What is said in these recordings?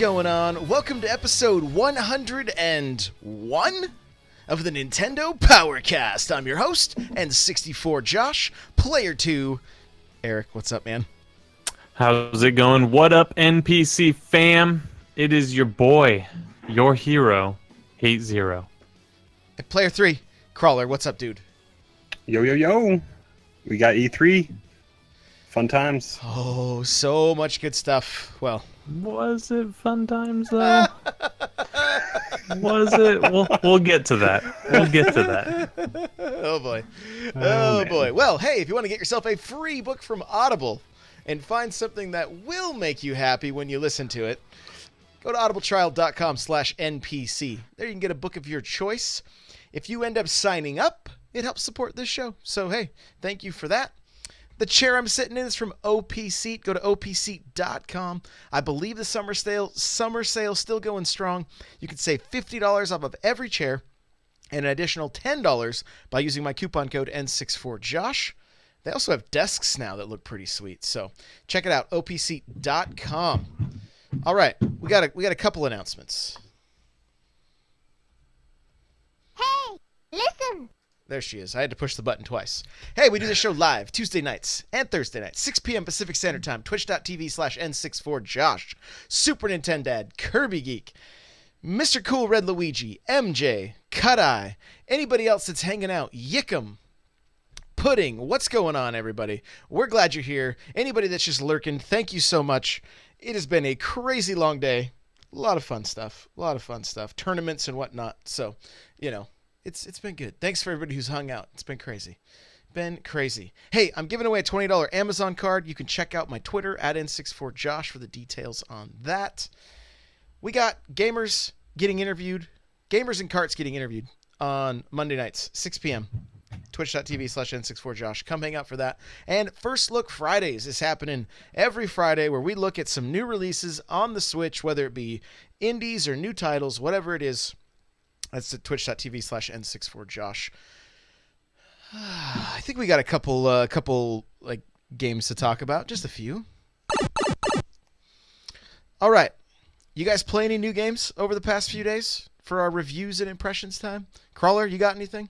going on? Welcome to episode 101 of the Nintendo Powercast. I'm your host, N64 Josh, player 2. Eric, what's up, man? How's it going? What up, NPC fam? It is your boy, your hero, Hate Zero. And player 3, Crawler, what's up, dude? Yo, yo, yo. We got E3. Fun times. Oh, so much good stuff. Well, was it fun times, though? Was it? We'll get to that. We'll get to that. Oh, boy. Oh, boy. Well, hey, if you want to get yourself a free book from Audible and find something that will make you happy when you listen to it, go to audibletrial.com/NPC. There you can get a book of your choice. If you end up signing up, it helps support this show. So, hey, thank you for that. The chair I'm sitting in is from OP Seat. Go to opseat.com. I believe the summer sale still going strong. You can save $50 off of every chair and an additional $10 by using my coupon code N64Josh. They also have desks now that look pretty sweet. So check it out, opseat.com. All right, we got a couple announcements. Hey, listen! There she is. I had to push the button twice. Hey, we do this show live Tuesday nights and Thursday nights, 6 p.m. Pacific Standard Time, twitch.tv/N64Josh, Super Nintendad, Kirby Geek, Mr. Cool Red Luigi, MJ, Cut Eye, anybody else that's hanging out, Yickum, Pudding. What's going on, everybody? We're glad you're here. Anybody that's just lurking, thank you so much. It has been a crazy long day. A lot of fun stuff. Tournaments and whatnot. So, you know. It's been good. Thanks for everybody who's hung out. It's been crazy. Hey, I'm giving away a $20 Amazon card. You can check out my Twitter at N64Josh for the details on that. We got gamers and carts getting interviewed on Monday nights, 6 p.m. Twitch.tv/N64Josh. Come hang out for that. And First Look Fridays is happening every Friday where we look at some new releases on the Switch, whether it be indies or new titles, whatever it is. That's at twitch.tv/N64Josh. I think we got a couple like games to talk about. Just a few. All right. You guys play any new games over the past few days for our reviews and impressions time? Crawler, you got anything?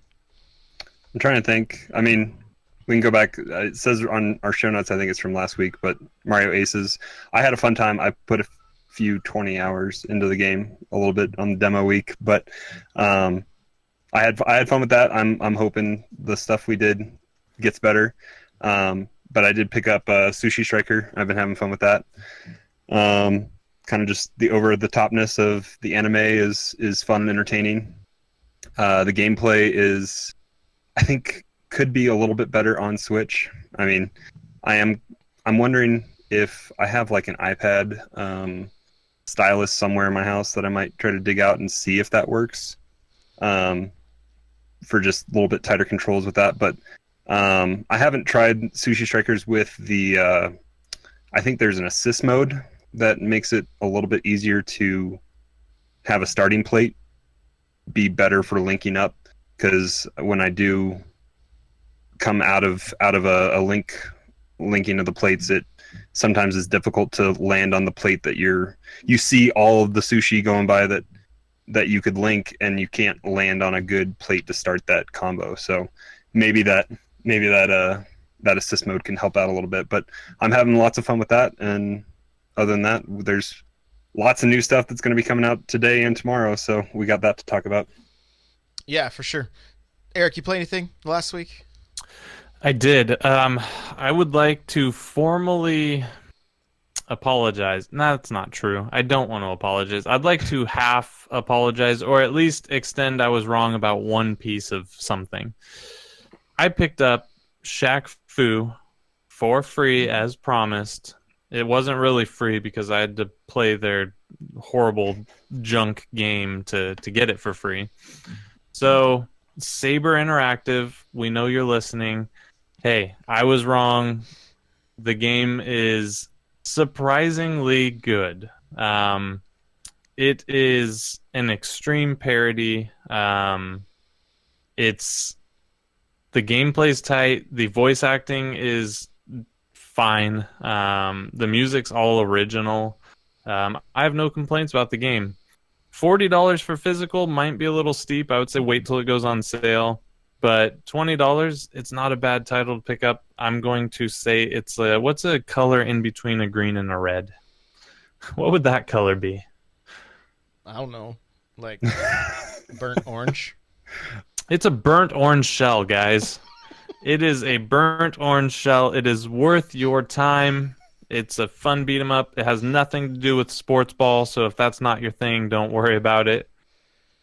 I'm trying to think. I mean, we can go back. It says on our show notes, I think it's from last week, but Mario Aces. I had a fun time. I put a few 20 hours into the game, a little bit on the demo week, but I had fun with that. I'm hoping the stuff we did gets better, but I did pick up Sushi Striker. I've been having fun with that. Kind of just the over the topness of the anime is fun and entertaining. The gameplay is, I think, could be a little bit better on Switch. I mean, I'm wondering if I have like an iPad stylus somewhere in my house that I might try to dig out and see if that works for just a little bit tighter controls with that. But I haven't tried Sushi Strikers with the I think there's an assist mode that makes it a little bit easier to have a starting plate be better for linking up, because when I do come out of a linking of the plates, it sometimes is difficult to land on the plate that you see all of the sushi going by that you could link, and you can't land on a good plate to start that combo. So maybe that assist mode can help out a little bit, but I'm having lots of fun with that. And other than that, there's lots of new stuff that's going to be coming out today and tomorrow. So we got that to talk about. Yeah, for sure. Eric, you play anything last week? I did. I would like to formally apologize. No, that's not true. I don't want to apologize. I'd like to half apologize, or at least extend I was wrong about one piece of something. I picked up Shaq Fu for free as promised. It wasn't really free because I had to play their horrible junk game to get it for free. So, Saber Interactive, we know you're listening. Hey, I was wrong. The game is surprisingly good. It is an extreme parody. It's the gameplay's tight. The voice acting is fine. The music's all original. I have no complaints about the game. $40 for physical might be a little steep. I would say wait till it goes on sale. But $20, it's not a bad title to pick up. I'm going to say it's what's a color in between a green and a red? What would that color be? I don't know, like burnt orange. It's a burnt orange shell, guys. It is a burnt orange shell. It is worth your time. It's a fun beat 'em up. It has nothing to do with sports ball, so if that's not your thing, don't worry about it.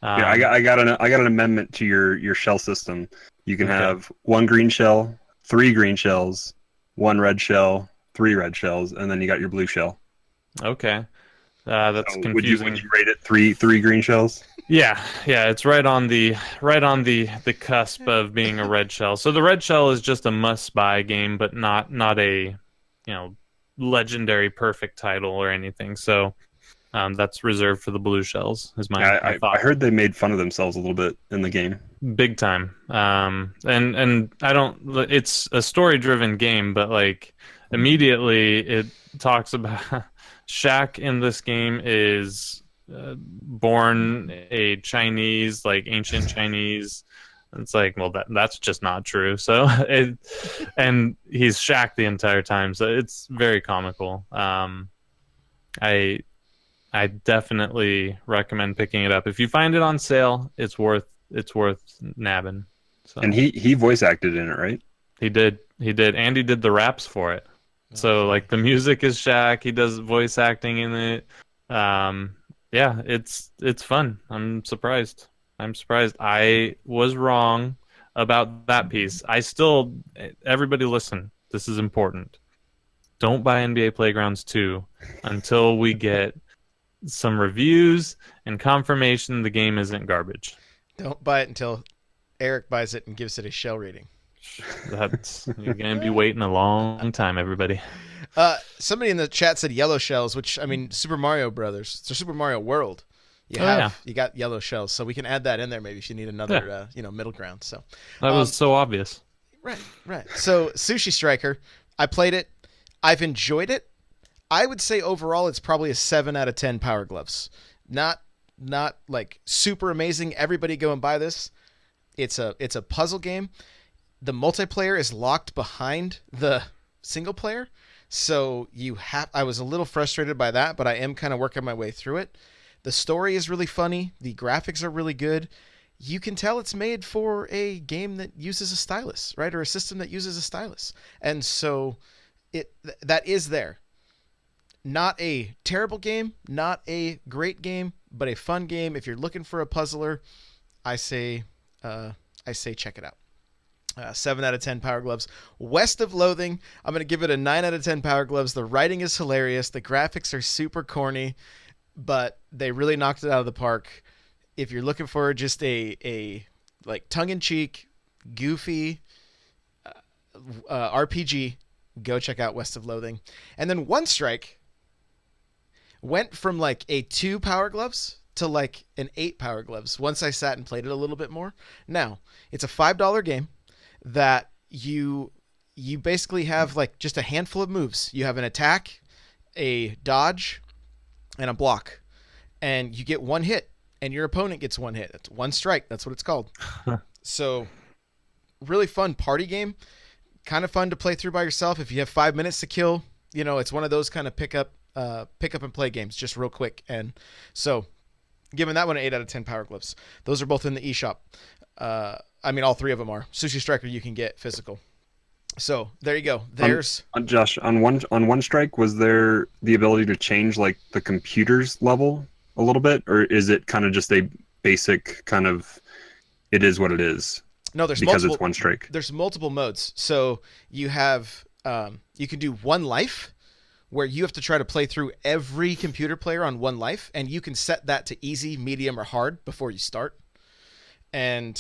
Yeah, I got an amendment to your shell system. You can have 1 green shell, 3 green shells, 1 red shell, 3 red shells, and then you got your blue shell. Okay. That's So confusing. Would you rate it three green shells? Yeah, it's right on the cusp of being a red shell. So the red shell is just a must-buy game, but not a legendary perfect title or anything. So that's reserved for the blue shells. Is my thought. I heard they made fun of themselves a little bit in the game. Big time. And I don't. It's a story-driven game, but like immediately it talks about Shaq in this game is born a Chinese, like ancient Chinese. It's like, well, that's just not true. So, and he's Shaq the entire time, so it's very comical. I definitely recommend picking it up if you find it on sale. It's worth nabbing. So. And he voice acted in it, right? He did, and he did the raps for it. So like the music is Shaq. He does voice acting in it. Yeah, it's fun. I'm surprised. I was wrong about that piece. Everybody listen. This is important. Don't buy NBA Playgrounds 2 until we get some reviews and confirmation the game isn't garbage. Don't buy it until Eric buys it and gives it a shell rating. You're gonna be waiting a long time, everybody. Somebody in the chat said yellow shells, which I mean Super Mario Brothers. It's a Super Mario World. You got yellow shells, so we can add that in there maybe if you need another middle ground. So that was so obvious. Right. So Sushi Striker, I played it. I've enjoyed it. I would say overall it's probably a 7 out of 10 Power Gloves. Not like super amazing. Everybody go and buy this. It's a puzzle game. The multiplayer is locked behind the single player. So I was a little frustrated by that, but I am kind of working my way through it. The story is really funny. The graphics are really good. You can tell it's made for a game that uses a stylus, right? Or a system that uses a stylus. And so that is there. Not a terrible game, not a great game, but a fun game. If you're looking for a puzzler, I say check it out. 7 out of 10 Power Gloves. West of Loathing, I'm going to give it a 9 out of 10 Power Gloves. The writing is hilarious. The graphics are super corny, but they really knocked it out of the park. If you're looking for just a like tongue-in-cheek, goofy RPG, go check out West of Loathing. And then One Strike went from like a 2 Power Gloves to like an 8 Power Gloves once I sat and played it a little bit more. Now, it's a $5 game that you basically have like just a handful of moves. You have an attack, a dodge, and a block. And you get one hit, and your opponent gets one hit. That's one strike. That's what it's called. So, really fun party game. Kind of fun to play through by yourself. If you have 5 minutes to kill, it's one of those kind of pick up and play games, just real quick. And so, giving that one an 8 out of 10 Power Gloves. Those are both in the eShop. I mean, all 3 of them are. Sushi Striker you can get physical. So there you go. There's Josh on one strike. Was there the ability to change like the computer's level a little bit, or is it kind of just a basic kind of? It is what it is. No, there's because multiple, it's one strike. There's multiple modes. So you have you can do one life, where you have to try to play through every computer player on one life, and you can set that to easy, medium, or hard before you start. And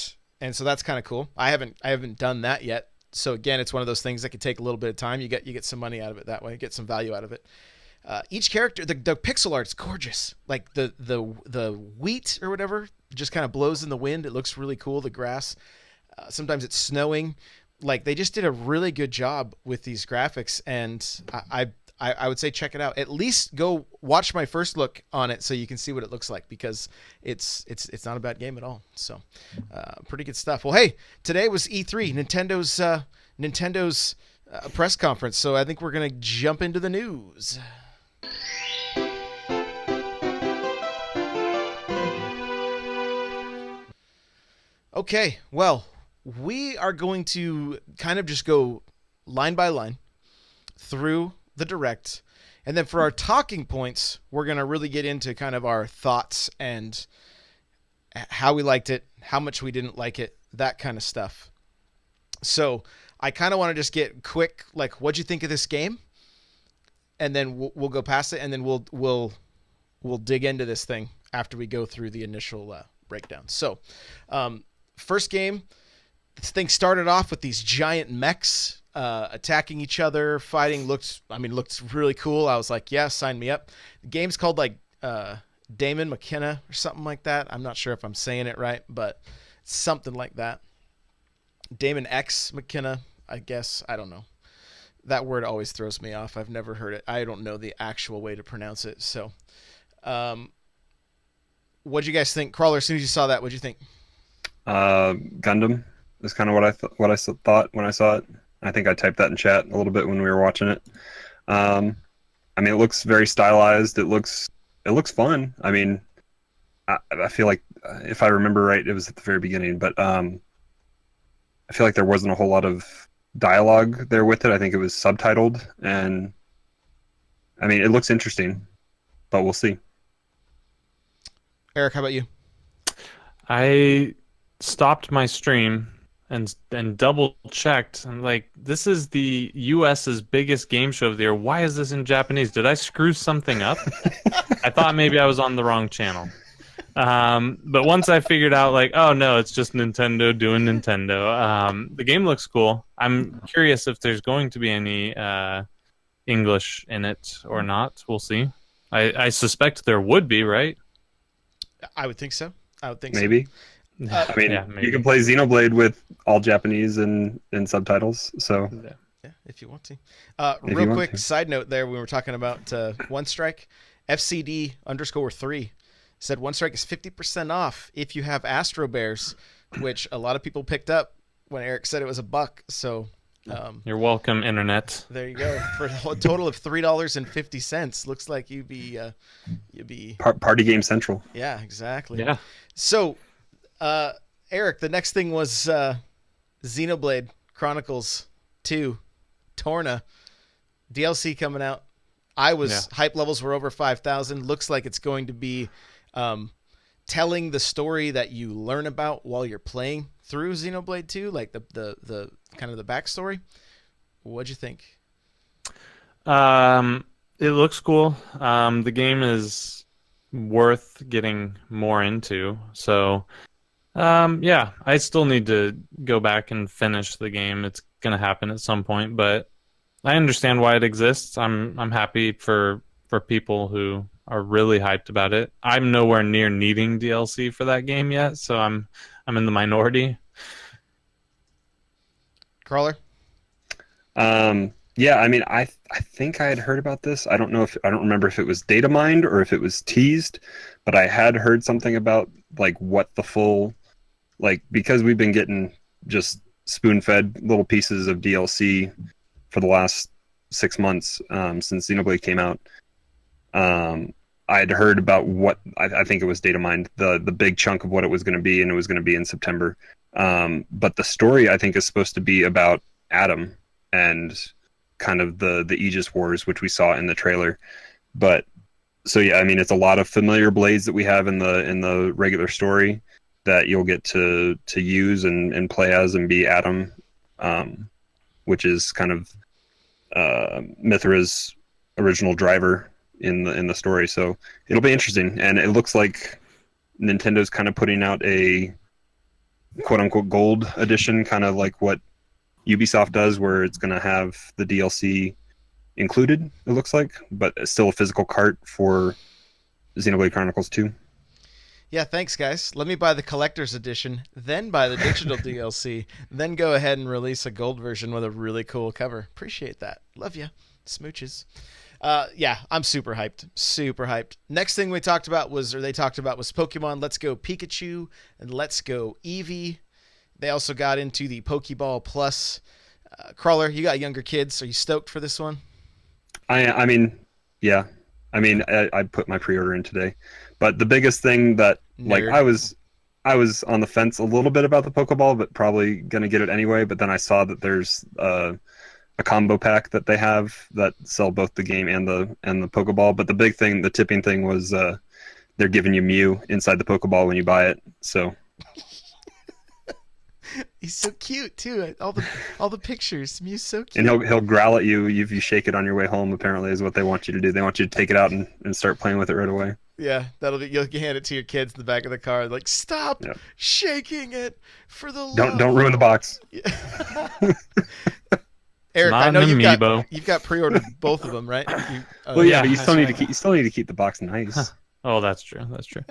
so that's kind of cool. I haven't done that yet. So again, it's one of those things that could take a little bit of time. You get some money out of it that way. Get some value out of it. Each character, the pixel art's gorgeous. Like the wheat or whatever just kind of blows in the wind. It looks really cool. The grass. Sometimes it's snowing. Like they just did a really good job with these graphics, and I would say check it out. At least go watch my first look on it so you can see what it looks like, because it's not a bad game at all. So pretty good stuff. Well, hey, today was E3, Nintendo's press conference. So I think we're gonna jump into the news. Okay, well, we are going to kind of just go line by line through the Direct, and then for our talking points, we're going to really get into kind of our thoughts and how we liked it, how much we didn't like it, that kind of stuff. So I kind of want to just get quick, like, what'd you think of this game? And then we'll go past it, and then we'll dig into this thing after we go through the initial breakdown. So first game, this thing started off with these giant mechs attacking each other, fighting. Looked really cool. I was like, yeah, sign me up. The game's called like DAEMON MACHINA or something like that. I'm not sure if I'm saying it right, but something like that. DAEMON X MACHINA, I guess. I don't know. That word always throws me off. I've never heard it. I don't know the actual way to pronounce it. So, what'd you guys think? Crawler, as soon as you saw that, what'd you think? Gundam is kind of what I thought when I saw it. I think I typed that in chat a little bit when we were watching it. I mean, it looks very stylized. It looks fun. I mean, I feel like, if I remember right, it was at the very beginning, but I feel like there wasn't a whole lot of dialogue there with it. I think it was subtitled, and I mean, it looks interesting, but we'll see. Eric, how about you? I stopped my stream and double checked. I'm like, this is the US's biggest game show of the year. Why is this in Japanese? Did I screw something up? I thought maybe I was on the wrong channel. But once I figured out, like, oh no, it's just Nintendo doing Nintendo. The game looks cool. I'm curious if there's going to be any English in it or not. We'll see. I suspect there would be, right? I would think so. Maybe. I mean, yeah, maybe. You can play Xenoblade with all Japanese and subtitles, so... Yeah, if you want to. Real quick, side note there, we were talking about One Strike. FCD_3 said One Strike is 50% off if you have Astro Bears, which a lot of people picked up when Eric said it was $1. So... you're welcome, Internet. There you go. For a total of $3.50. Looks like you'd be Party Game Central. Yeah, exactly. Yeah. So, Eric, the next thing was Xenoblade Chronicles 2 Torna DLC coming out. Hype levels were over 5,000. Looks like it's going to be telling the story that you learn about while you're playing through Xenoblade 2, like the kind of the backstory. What'd you think? It looks cool. The game is worth getting more into. So, yeah, I still need to go back and finish the game. It's gonna happen at some point, but I understand why it exists. I'm happy for people who are really hyped about it. I'm nowhere near needing DLC for that game yet, so I'm in the minority. Crawler? Yeah, I mean, I think I had heard about this. I don't remember if it was data mined or if it was teased, but I had heard something about like what the full, like, because we've been getting just spoon-fed little pieces of DLC for the last 6 months since Xenoblade came out. I had heard about what I think it was data mined, the big chunk of what it was going to be, and it was going to be in September. But the story, I think, is supposed to be about Adam and kind of the Aegis Wars, which we saw in the trailer. But so yeah, I mean, it's a lot of familiar blades that we have in the regular story that you'll get to use and play as and be Adam, which is kind of Mithra's original driver in the story. So it'll be interesting, and it looks like Nintendo's kind of putting out a quote unquote gold edition, kind of like what Ubisoft does, where it's going to have the DLC included, it looks like, but it's still a physical cart for Xenoblade Chronicles 2. Yeah, thanks, guys. Let me buy the collector's edition, then buy the digital DLC, then go ahead and release a gold version with a really cool cover. Appreciate that. Love ya. Smooches. Yeah, I'm super hyped. Super hyped. Next thing they talked about was Pokemon Let's Go Pikachu and Let's Go Eevee. They also got into the Pokeball Plus. Crawler, you got younger kids. Are you stoked for this one? I mean, yeah. I mean, I put my pre-order in today, but the biggest thing that like Nerd. I was on the fence a little bit about the Pokeball, but probably gonna get it anyway. But then I saw that there's a combo pack that they have that sell both the game and the Pokeball. But the big thing, the tipping thing, was they're giving you Mew inside the Pokeball when you buy it. So He's so cute too. All the pictures. Mew's so cute. and he'll growl at you if you shake it on your way home. Apparently, is what they want you to do. They want you to take it out and start playing with it right away. Yeah, you'll hand it to your kids in the back of the car. Like, stop Yep. shaking it for the love. Don't ruin the box. Eric, Not I know an amiibo. you've got pre-ordered both of them, right? Well, yeah, yeah, but you still that's need to keep the box nice. Oh, that's true. That's true.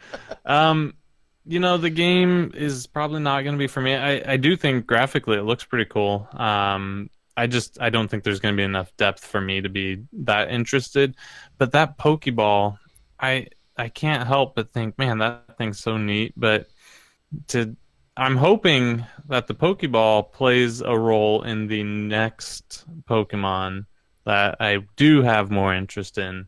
The game is probably not going to be for me. I do think graphically it looks pretty cool. I don't think there's going to be enough depth for me to be that interested. But that Pokeball, I can't help but think, man, that thing's so neat. But I'm hoping that the Pokeball plays a role in the next Pokemon that I do have more interest in.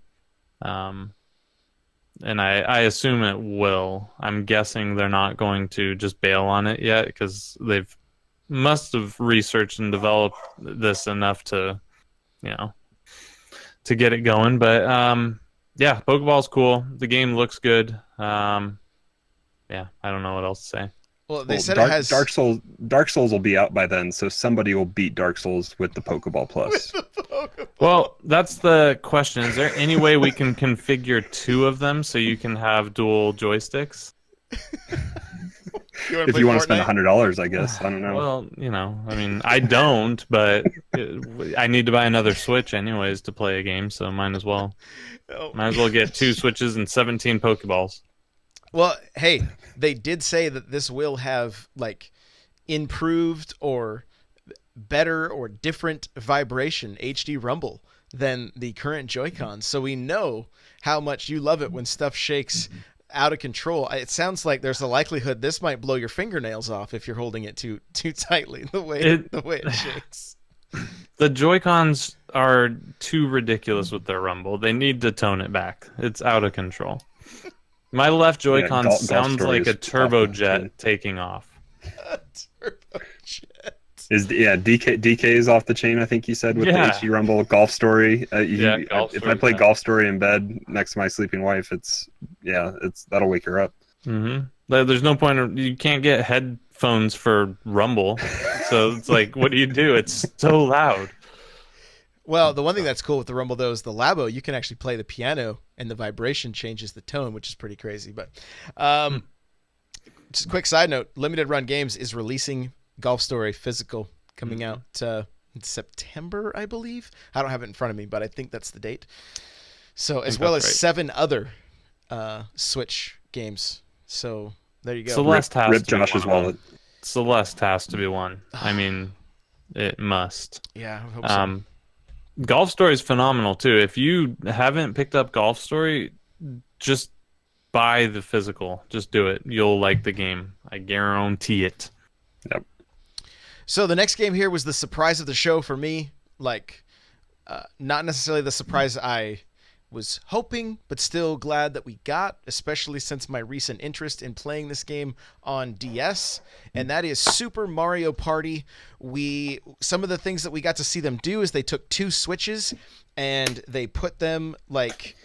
And I assume it will. I'm guessing they're not going to just bail on it yet because they've must have researched and developed this enough to get it going. But yeah, Pokeball's cool. The game looks good. Yeah, I don't know what else to say. Well, they Well, said it has Dark Souls will be out by then, so somebody will beat Dark Souls with the Pokeball Plus. Well, that's the question. Is there any way we can configure two of them so you can have dual joysticks? If you want to spend $100, I guess. I don't know. Well, I mean, I don't, but I need to buy another Switch anyways to play a game, so might as well. Might as well get 2 Switches and 17 Pokeballs. Well, hey, they did say that this will have like improved or better or different vibration HD rumble than the current Joy-Cons. So we know how much you love it when stuff shakes out of control. It sounds like there's a likelihood this might blow your fingernails off if you're holding it too tightly the way it shakes. The Joy-Cons are too ridiculous with their rumble. They need to tone it back. It's out of control. My left Joy-Con Golf sounds Story like a is turbojet awful. taking off. Turbojet. DK is off the chain, I think you said, with the HD Rumble. Golf Story. Golf if Story, I play Golf Story in bed next to my sleeping wife, that'll wake her up. Mm-hmm. There's no point. You can't get headphones for Rumble, so it's like, what do you do? It's so loud. Well, the one thing that's cool with the Rumble, though, is the Labo. You can actually play the piano, and the vibration changes the tone, which is pretty crazy. But just a quick side note, Limited Run Games is releasing Golf Story physical coming out in September, I believe. I don't have it in front of me, but I think that's the date. So, as well as 7 other Switch games. So, there you go. Celeste has Rip to be Josh's one. wallet. Celeste has to be one. I mean, it must. Yeah, I hope so. Golf Story is phenomenal too. If you haven't picked up Golf Story, just buy the physical. Just do it. You'll like the game. I guarantee it. Yep. So the next game here was the surprise of the show for me. Like, not necessarily the surprise I was hoping, but still glad that we got, especially since my recent interest in playing this game on DS, and that is Super Mario Party. Some of the things that we got to see them do is they took 2 Switches and they put them like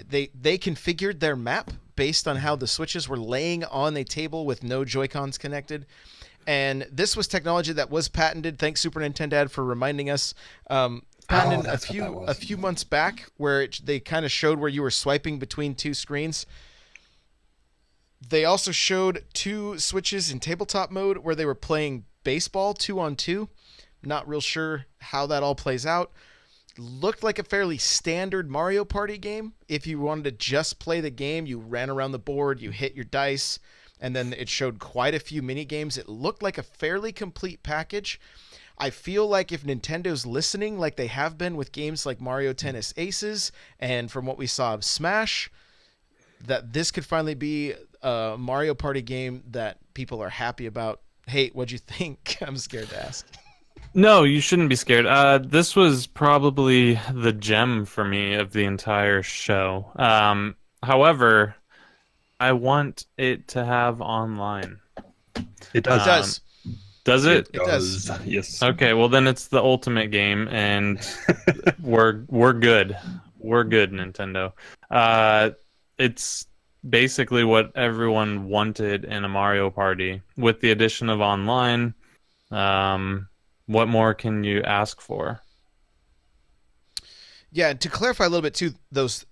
they configured their map based on how the Switches were laying on a table with no Joy-Cons connected. And this was technology that was patented. Thanks, Super Nintendo, for reminding us. Patented a few months back, where they kind of showed where you were swiping between 2 screens. They also showed 2 Switches in tabletop mode where they were playing baseball 2-on-2. Not real sure how that all plays out. Looked like a fairly standard Mario Party game. If you wanted to just play the game, you ran around the board, you hit your dice, and then it showed quite a few mini games. It looked like a fairly complete package. I feel like if Nintendo's listening, like they have been with games like Mario Tennis Aces, and from what we saw of Smash, that this could finally be a Mario Party game that people are happy about. Hey, what'd you think? I'm scared to ask. No, you shouldn't be scared. This was probably the gem for me of the entire show. However, I want it to have online. It does. It does. Does it? It does. Yes. Okay, well then it's the ultimate game, and we're good. We're good, Nintendo. It's basically what everyone wanted in a Mario Party, with the addition of online. What more can you ask for? Yeah, and to clarify a little bit too,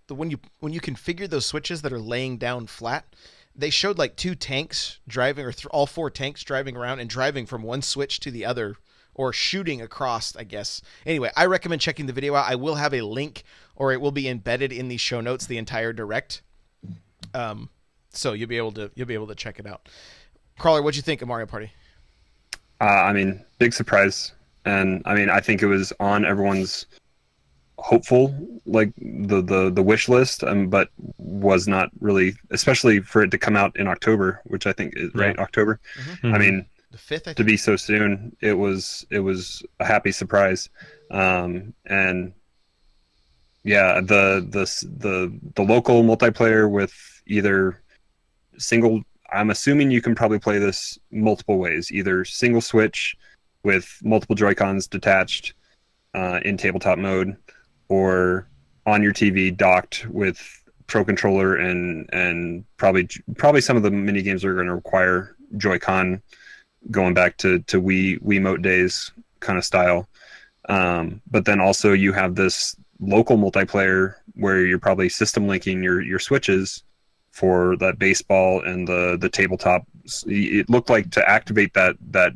when you configure those switches that are laying down flat, they showed like two tanks driving, or all four tanks driving around and driving from one switch to the other, or shooting across, I guess. Anyway, I recommend checking the video out. I will have a link, or it will be embedded in the show notes, the entire direct. So you'll be able to check it out. Crawler, what'd you think of Mario Party? I mean, big surprise, and I mean, I think it was on everyone's hopeful, like the wish list, but was not really, especially for it to come out in October, which I think is right, October. Mm-hmm. I mean, The 5th, I think. to be so soon, it was a happy surprise, and yeah, the local multiplayer with either single. I'm assuming you can probably play this multiple ways, either single switch with multiple Joy-Cons detached in tabletop mode, or on your TV docked with Pro Controller, and probably some of the mini games are going to require Joy-Con, going back to Wiimote days kind of style. But then also you have this local multiplayer where you're probably system linking your switches for that baseball and the tabletop. It looked like to activate that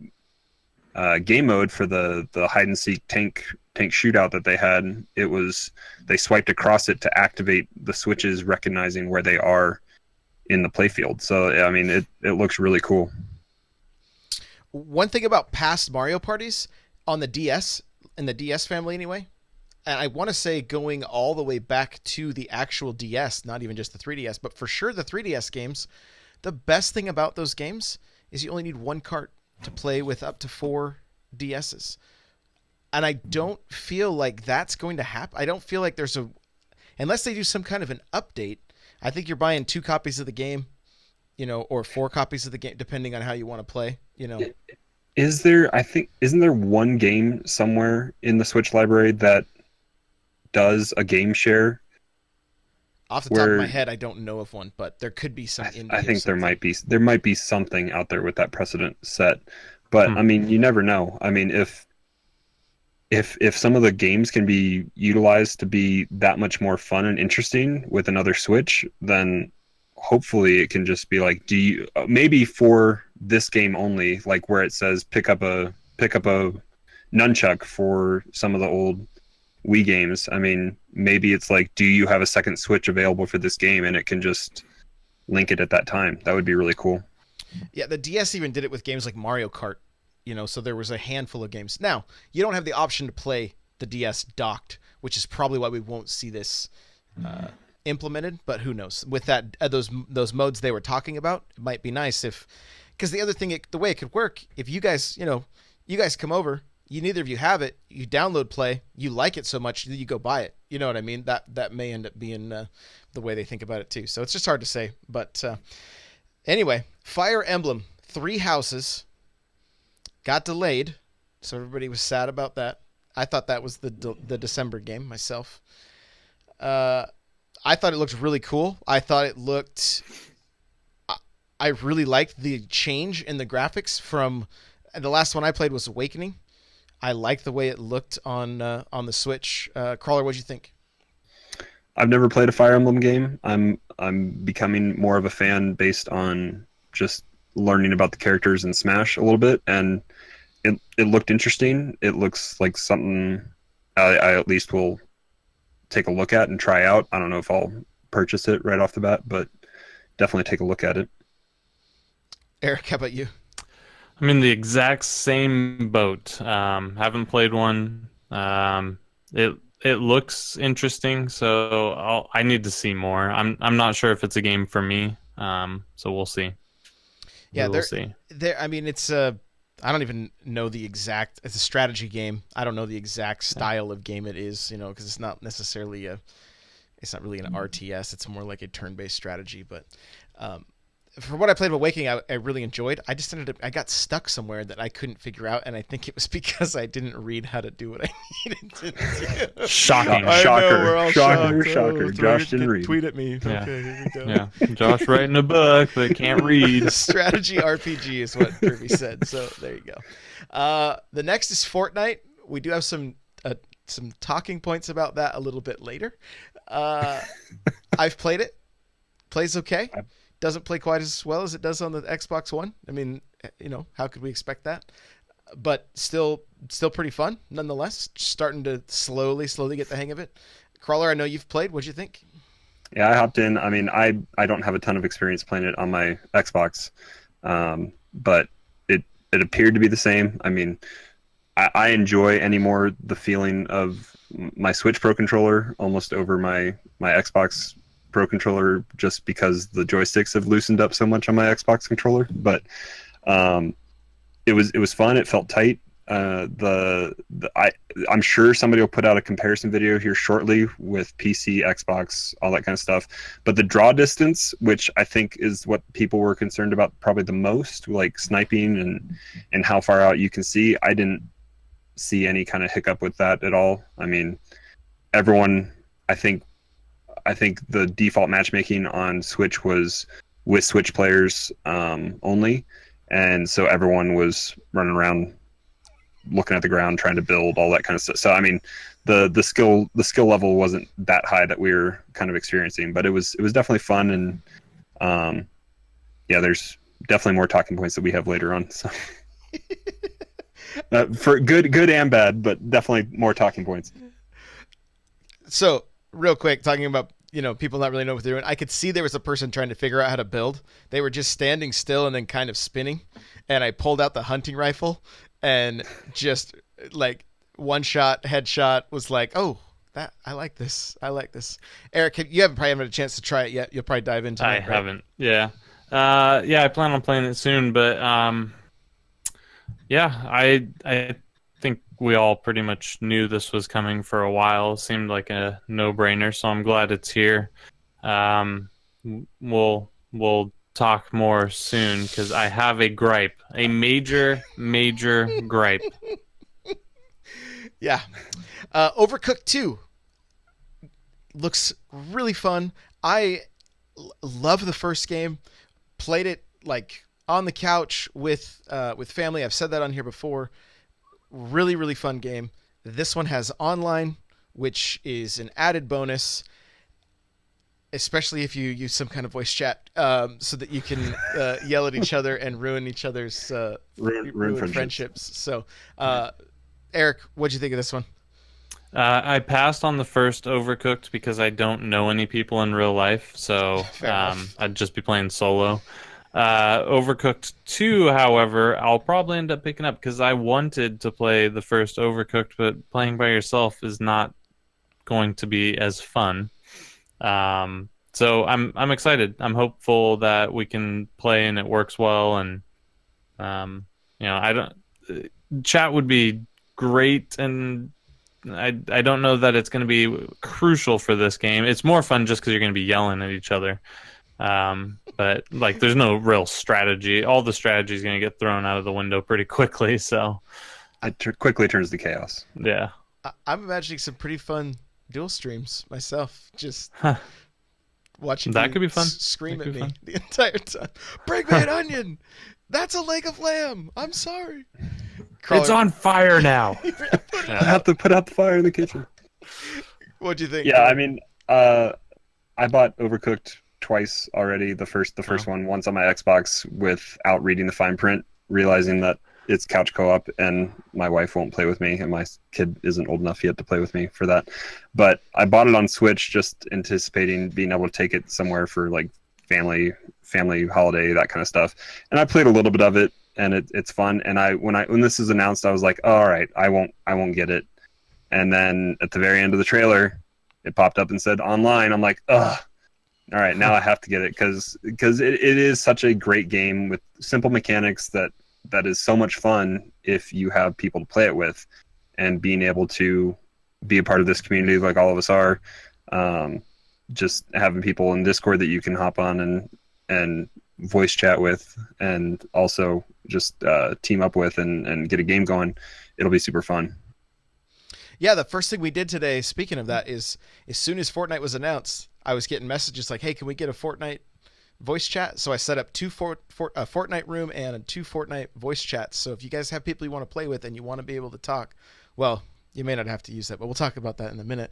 game mode for the hide and seek tank shootout that they had. They swiped across it to activate the switches, recognizing where they are in the playfield. So I mean, it looks really cool. One thing about past Mario parties on the DS, in the DS family anyway, and I want to say going all the way back to the actual DS, not even just the 3DS, but for sure the 3DS games, the best thing about those games is you only need one cart to play with up to 4 DSs. And I don't feel like that's going to happen. I don't feel like unless they do some kind of an update, I think you're buying 2 copies of the game, or 4 copies of the game, depending on how you want to play, Isn't there one game somewhere in the Switch library that does a game share? Off the top of my head, I don't know of one, but there could be some indie. I think there might be something out there with that precedent set. But I mean, you never know. I mean, if some of the games can be utilized to be that much more fun and interesting with another Switch, then hopefully it can just be like, maybe for this game only, like where it says pick up a nunchuck for some of the old Wii games. I mean, maybe it's like, do you have a second Switch available for this game, and it can just link it at that time. That would be really cool. Yeah, the DS even did it with games like Mario Kart, so there was a handful of games. Now, you don't have the option to play the DS docked, which is probably why we won't see this implemented, but who knows? With that, those modes they were talking about, it might be nice because the other thing, the way it could work, if you guys come over, neither of you have it, you download play, you like it so much that you go buy it. You know what I mean? That may end up being the way they think about it too. So it's just hard to say. But anyway, Fire Emblem 3 Houses got delayed, so everybody was sad about that. I thought that was the December game myself. I thought it looked really cool. I really liked the change in the graphics from the last one I played was Awakening. I liked the way it looked on the Switch. Crawler, what'd you think? I've never played a Fire Emblem game. I'm becoming more of a fan based on just learning about the characters in Smash a little bit, and it looked interesting. It looks like something I at least will take a look at and try out. I don't know if I'll purchase it right off the bat, but definitely take a look at it. Eric, how about you? I'm in the exact same boat. Haven't played one. It looks interesting, so I need to see more. I'm not sure if it's a game for me. So we'll see. Yeah, We'll see. I mean, it's I don't even know the exact. It's a strategy game. I don't know the exact style of game it is. Because it's not necessarily it's not really an RTS. It's more like a turn-based strategy. But for what I played with Waking, I really enjoyed. I just I got stuck somewhere that I couldn't figure out, and I think it was because I didn't read how to do what I needed to do. Shocking. I Shocker. know, we're all Shocker. shocked. Shocker. Josh didn't read. Tweet at me. Yeah. Okay, here we go. Yeah, Josh writing a book but can't read. Strategy RPG is what Kirby said. So there you go. The next is Fortnite. We do have some talking points about that a little bit later. I've played it. Plays okay. Doesn't play quite as well as it does on the Xbox One. I mean, how could we expect that? But still pretty fun nonetheless. Starting to slowly get the hang of it. Crawler, I know you've played. What'd you think? Yeah, I hopped in. I mean, I don't have a ton of experience playing it on my Xbox, but it appeared to be the same. I mean, I enjoy anymore the feeling of my Switch Pro controller almost over my Xbox Pro controller, just because the joysticks have loosened up so much on my Xbox controller. But it was fun. It felt tight. I'm sure somebody will put out a comparison video here shortly with PC, Xbox, all that kind of stuff. But the draw distance, which I think is what people were concerned about probably the most, like sniping and how far out you can see, I didn't see any kind of hiccup with that at all. I mean, everyone, I think the default matchmaking on Switch was with Switch players only, and so everyone was running around looking at the ground trying to build all that kind of stuff. So I mean, the skill level wasn't that high that we were kind of experiencing, but it was definitely fun. And yeah, there's definitely more talking points that we have later on. So for good and bad, but definitely more talking points. So real quick, talking about people not really know what they're doing. I could see there was a person trying to figure out how to build. They were just standing still and then kind of spinning. And I pulled out the hunting rifle and just like one shot, headshot, was like, oh, I like this. Eric, you probably haven't had a chance to try it yet. You'll probably dive into it. I haven't. Yeah. I plan on playing it soon, but yeah, I think we all pretty much knew this was coming for a while. It seemed like a no-brainer, so I'm glad it's here. We'll talk more soon because I have a gripe, a major gripe. Yeah. Overcooked 2 looks really fun. I love the first game. Played it like on the couch with family. I've said that on here before. Really fun game. This one has online, which is an added bonus, especially if you use some kind of voice chat, so that you can yell at each other and ruin each other's ruin friendships. So, Eric, what'd you think of this one? I passed on the first Overcooked because I don't know any people in real life, so I'd just be playing solo. Overcooked 2, however, I'll probably end up picking up because I wanted to play the first Overcooked, but playing by yourself is not going to be as fun. So I'm excited. I'm hopeful that we can play and it works well, and chat would be great, and I don't know that it's going to be crucial for this game. It's more fun just because you're going to be yelling at each other. But like, there's no real strategy. All the strategy is going to get thrown out of the window pretty quickly. So it quickly turns to chaos. Yeah, I'm imagining some pretty fun dual streams myself. Just watching that could be fun. Scream at me the entire time. Bring me an onion. That's a leg of lamb. I'm sorry. It's on fire now. I have to put out the fire in the kitchen. What'd you think? Yeah, I mean, I bought Overcooked twice already. The first one, once on my Xbox without reading the fine print, realizing that it's couch co-op and my wife won't play with me and my kid isn't old enough yet to play with me for that. But I bought it on Switch just anticipating being able to take it somewhere for like family holiday, that kind of stuff. And I played a little bit of it. and it's fun. And when this is announced, I was like, oh, all right, I won't get it. And then at the very end of the trailer, it popped up and said online. I'm like, ugh. All right, now I have to get it because it is such a great game with simple mechanics that is so much fun if you have people to play it with, and being able to be a part of this community like all of us are, just having people in Discord that you can hop on and voice chat with, and also just team up with and get a game going. It'll be super fun. Yeah, the first thing we did today, speaking of that, is as soon as Fortnite was announced, I was getting messages like, hey, can we get a Fortnite voice chat? So I set up a Fortnite room and 2 Fortnite voice chats. So if you guys have people you want to play with and you want to be able to talk, well, you may not have to use that, but we'll talk about that in a minute.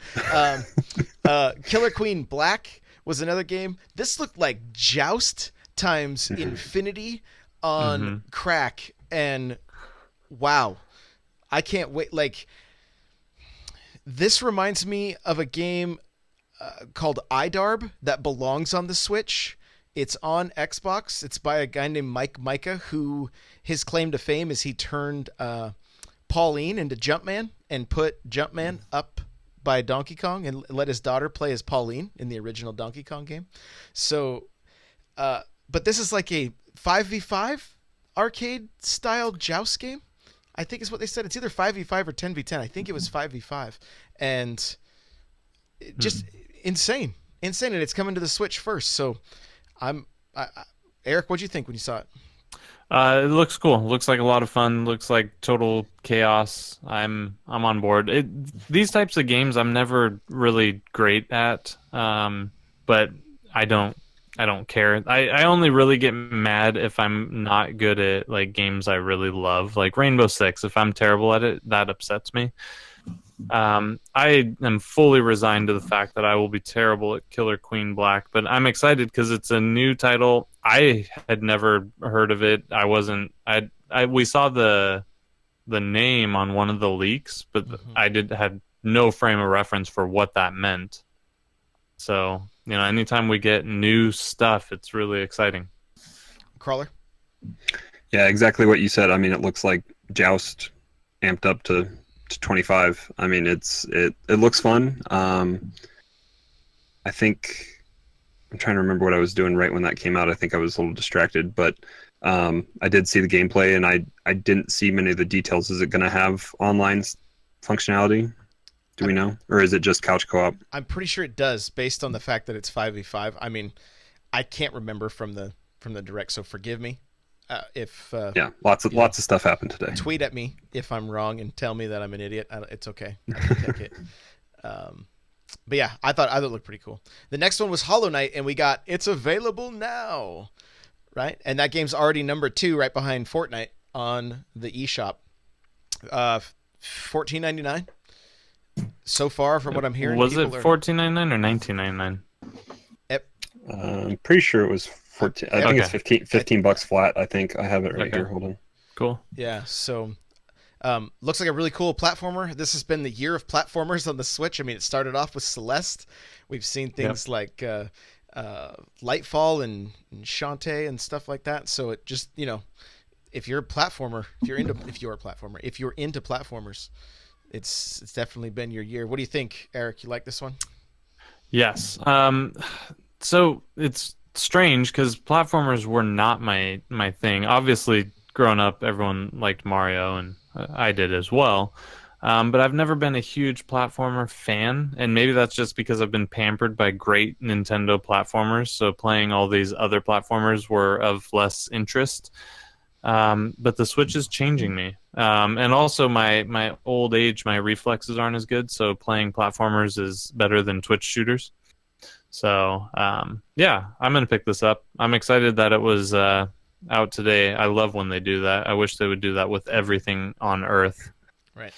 Killer Queen Black was another game. This looked like Joust times infinity on crack, and wow, I can't wait. Like, this reminds me of a game called iDarb that belongs on the Switch. It's on Xbox. It's by a guy named Mike Micah, who his claim to fame is he turned Pauline into Jumpman and put Jumpman up by Donkey Kong and let his daughter play as Pauline in the original Donkey Kong game. So, but this is like a 5v5 arcade style joust game, I think is what they said. It's either 5v5 or 10v10. I think it was 5v5. And just insane. And it's coming to the Switch first. So Eric, what'd you think when you saw it? It looks cool. It looks like a lot of fun. Looks like total chaos. I'm on board. These types of games I'm never really great at, but I don't care. I only really get mad if I'm not good at like games I really love, like Rainbow Six. If I'm terrible at it, that upsets me. I am fully resigned to the fact that I will be terrible at Killer Queen Black, but I'm excited because it's a new title. I had never heard of it. I wasn't. We saw the name on one of the leaks, but I had no frame of reference for what that meant. So, you know, anytime we get new stuff, it's really exciting. Crawler? Yeah, exactly what you said. I mean, it looks like Joust amped up to 25. I mean, it looks fun. I think I'm trying to remember what I was doing right when that came out. I think I was a little distracted, but I did see the gameplay, and I didn't see many of the details. Is it going to have online functionality? Do we know? Or is it just couch co-op? I'm pretty sure it does, based on the fact that it's 5v5. I mean, I can't remember from the direct, so forgive me. Lots of stuff happened today. Tweet at me if I'm wrong and tell me that I'm an idiot. It's okay. I can take it. But yeah, I thought it looked pretty cool. The next one was Hollow Knight, and we got It's Available Now, right? And that game's already number 2, right behind Fortnite on the eShop. $14.99 so far, from what I'm hearing. Was it $14.99 or $19.99? I'm pretty sure it was 14. I think it's 15 bucks flat. I think I have it right here. Hold on. Cool. Yeah. So, looks like a really cool platformer. This has been the year of platformers on the Switch. I mean, it started off with Celeste. We've seen things like Lightfall and Shantae and stuff like that. So it just, you know, if you're a platformer, if you're into platformers, it's definitely been your year. What do you think, Eric? You like this one? Yes. So it's strange because platformers were not my thing. Obviously, growing up, everyone liked Mario, and I did as well. But I've never been a huge platformer fan, and maybe that's just because I've been pampered by great Nintendo platformers, so playing all these other platformers were of less interest. But the Switch is changing me. And also my old age, my reflexes aren't as good, so playing platformers is better than Twitch shooters. So, yeah, I'm going to pick this up. I'm excited that it was out today. I love when they do that. I wish they would do that with everything on Earth. Right.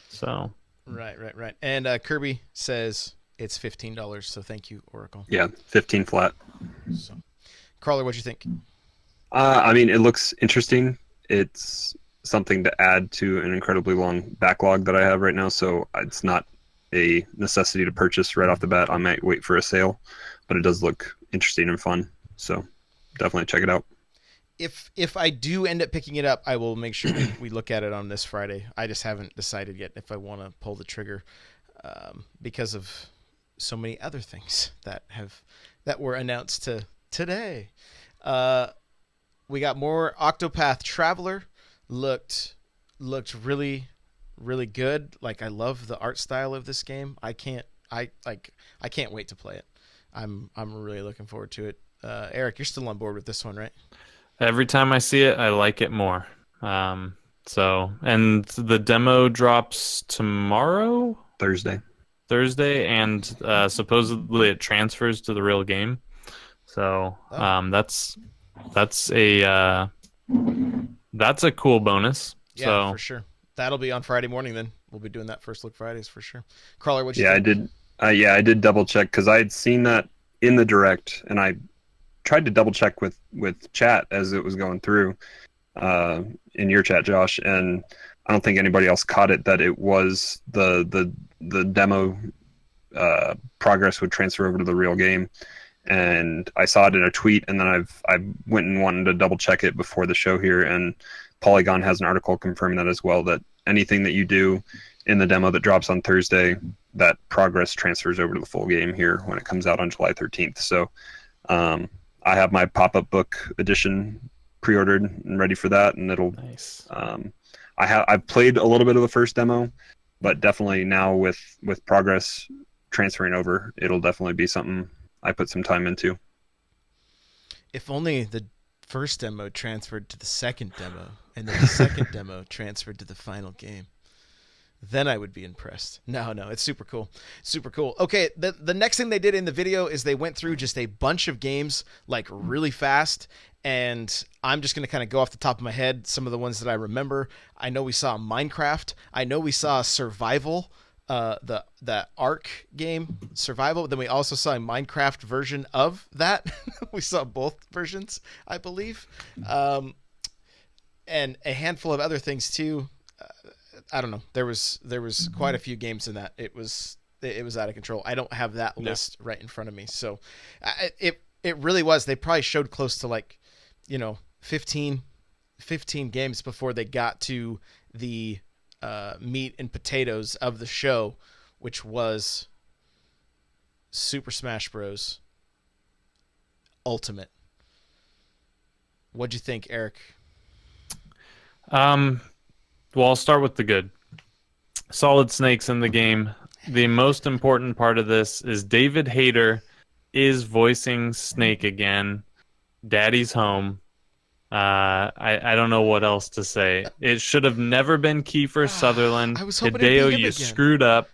So. Right. And Kirby says it's $15, so thank you, Oracle. Yeah, 15 flat. So, Crawler, what'd you think? I mean, it looks interesting. It's something to add to an incredibly long backlog that I have right now, so it's not a necessity to purchase right off the bat. I might wait for a sale, but it does look interesting and fun, so definitely check it out. if I do end up picking it up, I will make sure we look at it on this Friday. I just haven't decided yet if I want to pull the trigger because of so many other things that were announced today. We got more Octopath Traveler. Looked really, really good. Like, I love the art style of this game. I can't wait to play it. I'm really looking forward to it. Eric, you're still on board with this one, right? Every time I see it, I like it more. So, and the demo drops tomorrow? Thursday, and supposedly it transfers to the real game. So, that's a cool bonus. Yeah, so, for sure. That'll be on Friday morning then. We'll be doing that First Look Fridays for sure. Crawler, what'd you think? I did double check because I had seen that in the direct, and I tried to double check with chat as it was going through in your chat, Josh, and I don't think anybody else caught it that it was the demo progress would transfer over to the real game. And I saw it in a tweet, and then I went and wanted to double check it before the show here, and Polygon has an article confirming that as well, that anything that you do in the demo that drops on Thursday, that progress transfers over to the full game here when it comes out on July 13th. So I have my pop-up book edition pre-ordered and ready for that, and it'll nice. I've played a little bit of the first demo, but definitely now with progress transferring over, it'll definitely be something I put some time into. If only the first demo transferred to the second demo, and then the second demo transferred to the final game. Then I would be impressed. No, it's super cool. Super cool. Okay, the next thing they did in the video is they went through just a bunch of games, like, really fast, and I'm just going to kind of go off the top of my head some of the ones that I remember. I know we saw Minecraft. I know we saw Survival, the Ark game, Survival. Then we also saw a Minecraft version of that. We saw both versions, I believe. And a handful of other things, too. I don't know. There was quite a few games in that. It was out of control. I don't have that list right in front of me. So it really was. They probably showed close to 15 games before they got to the meat and potatoes of the show, which was Super Smash Bros. Ultimate. What'd you think, Eric? Well, I'll start with the good. Solid Snake's in the game. The most important part of this is David Hayter is voicing Snake again. Daddy's home. I don't know what else to say. It should have never been Kiefer Sutherland. I was hoping it'd Hideo, be him you again. screwed up.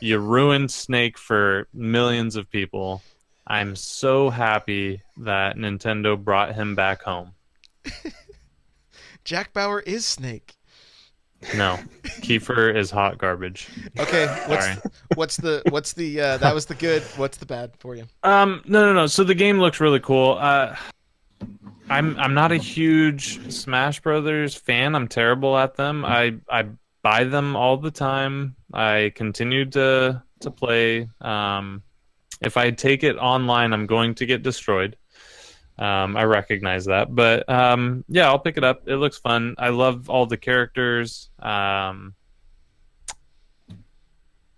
You ruined Snake for millions of people. I'm so happy that Nintendo brought him back home. Jack Bauer is Snake. No, Kiefer is hot garbage. Okay, Sorry. what's the that was the good. What's the bad for you? No. So the game looks really cool. I'm not a huge Smash Brothers fan. I'm terrible at them. I buy them all the time. I continue to play. If I take it online, I'm going to get destroyed. I recognize that, but yeah, I'll pick it up. It looks fun. I love all the characters. When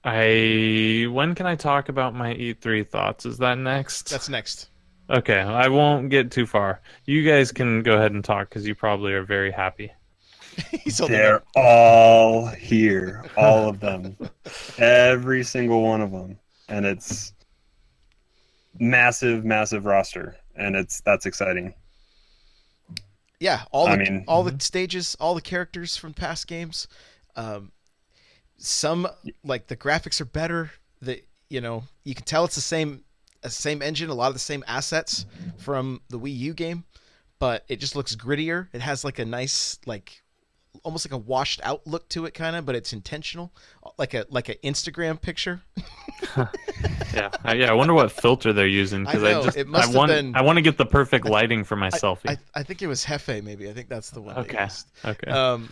can I talk about my E3 thoughts? Is that next? That's next. Okay, I won't get too far. You guys can go ahead and talk because you probably are very happy. They're all here, all of them, every single one of them, and it's massive roster. And that's exciting. Yeah, all the stages, all the characters from past games. Some, like, the graphics are better. You can tell it's the same engine, a lot of the same assets from the Wii U game, but it just looks grittier. It has like a nice, like, almost like a washed out look to it, kind of, but it's intentional, like an Instagram picture. Yeah. I wonder what filter they're using because I want to get the perfect lighting for my selfie. I think it was Hefe, maybe. I think that's the one. Okay. Okay.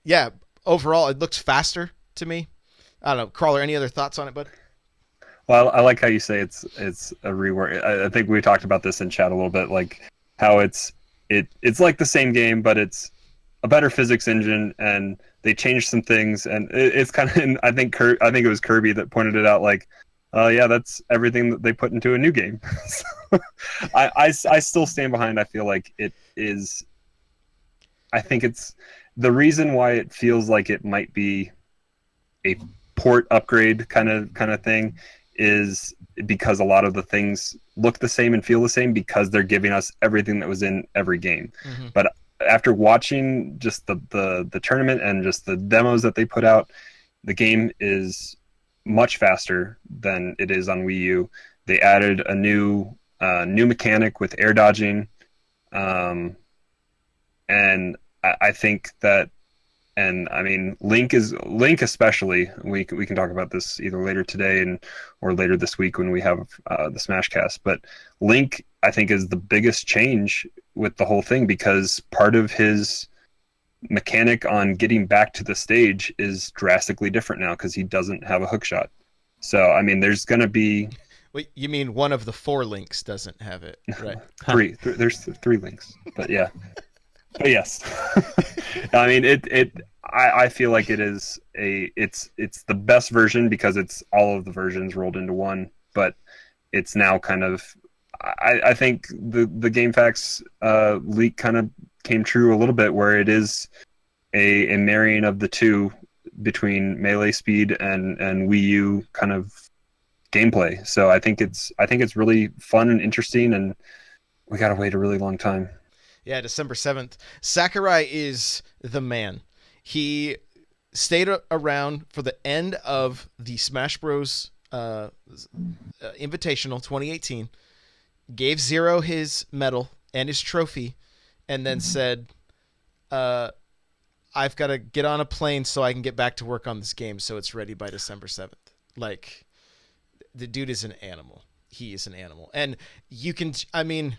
Yeah. Overall, it looks faster to me. I don't know, Crawler. Any other thoughts on it, bud? Well, I like how you say it's a rework. I think we talked about this in chat a little bit, like how it's it's like the same game, but it's a better physics engine, and they changed some things, and it's kind of. I think it was Kirby that pointed it out. Like, yeah, that's everything that they put into a new game. So, I still stand behind. I feel like it is. I think it's the reason why it feels like it might be a port upgrade kind of thing is because a lot of the things look the same and feel the same because they're giving us everything that was in every game. Mm-hmm. But after watching just the tournament and just the demos that they put out, the game is much faster than it is on Wii U. They added a new mechanic with air dodging, and I think that, and I mean Link especially. We can talk about this either later today or later this week when we have the Smashcast. But Link, I think, is the biggest change with the whole thing because part of his mechanic on getting back to the stage is drastically different now because he doesn't have a hook shot. So I mean, there's gonna be. Wait, you mean one of the 4 Links doesn't have it, right? three. There's 3 Links, but yeah. But yes, I mean I feel like it's the best version because it's all of the versions rolled into one. But it's now kind of I think the GameFAQs leak kind of came true a little bit where it is a marrying of the two between melee speed and Wii U kind of gameplay. So I think it's really fun and interesting, and we gotta wait a really long time. Yeah, December 7th. Sakurai is the man. He stayed around for the end of the Smash Bros. Invitational 2018, gave Zero his medal and his trophy, and then said, I've got to get on a plane so I can get back to work on this game so it's ready by December 7th. Like, the dude is an animal. He is an animal. And you can, I mean...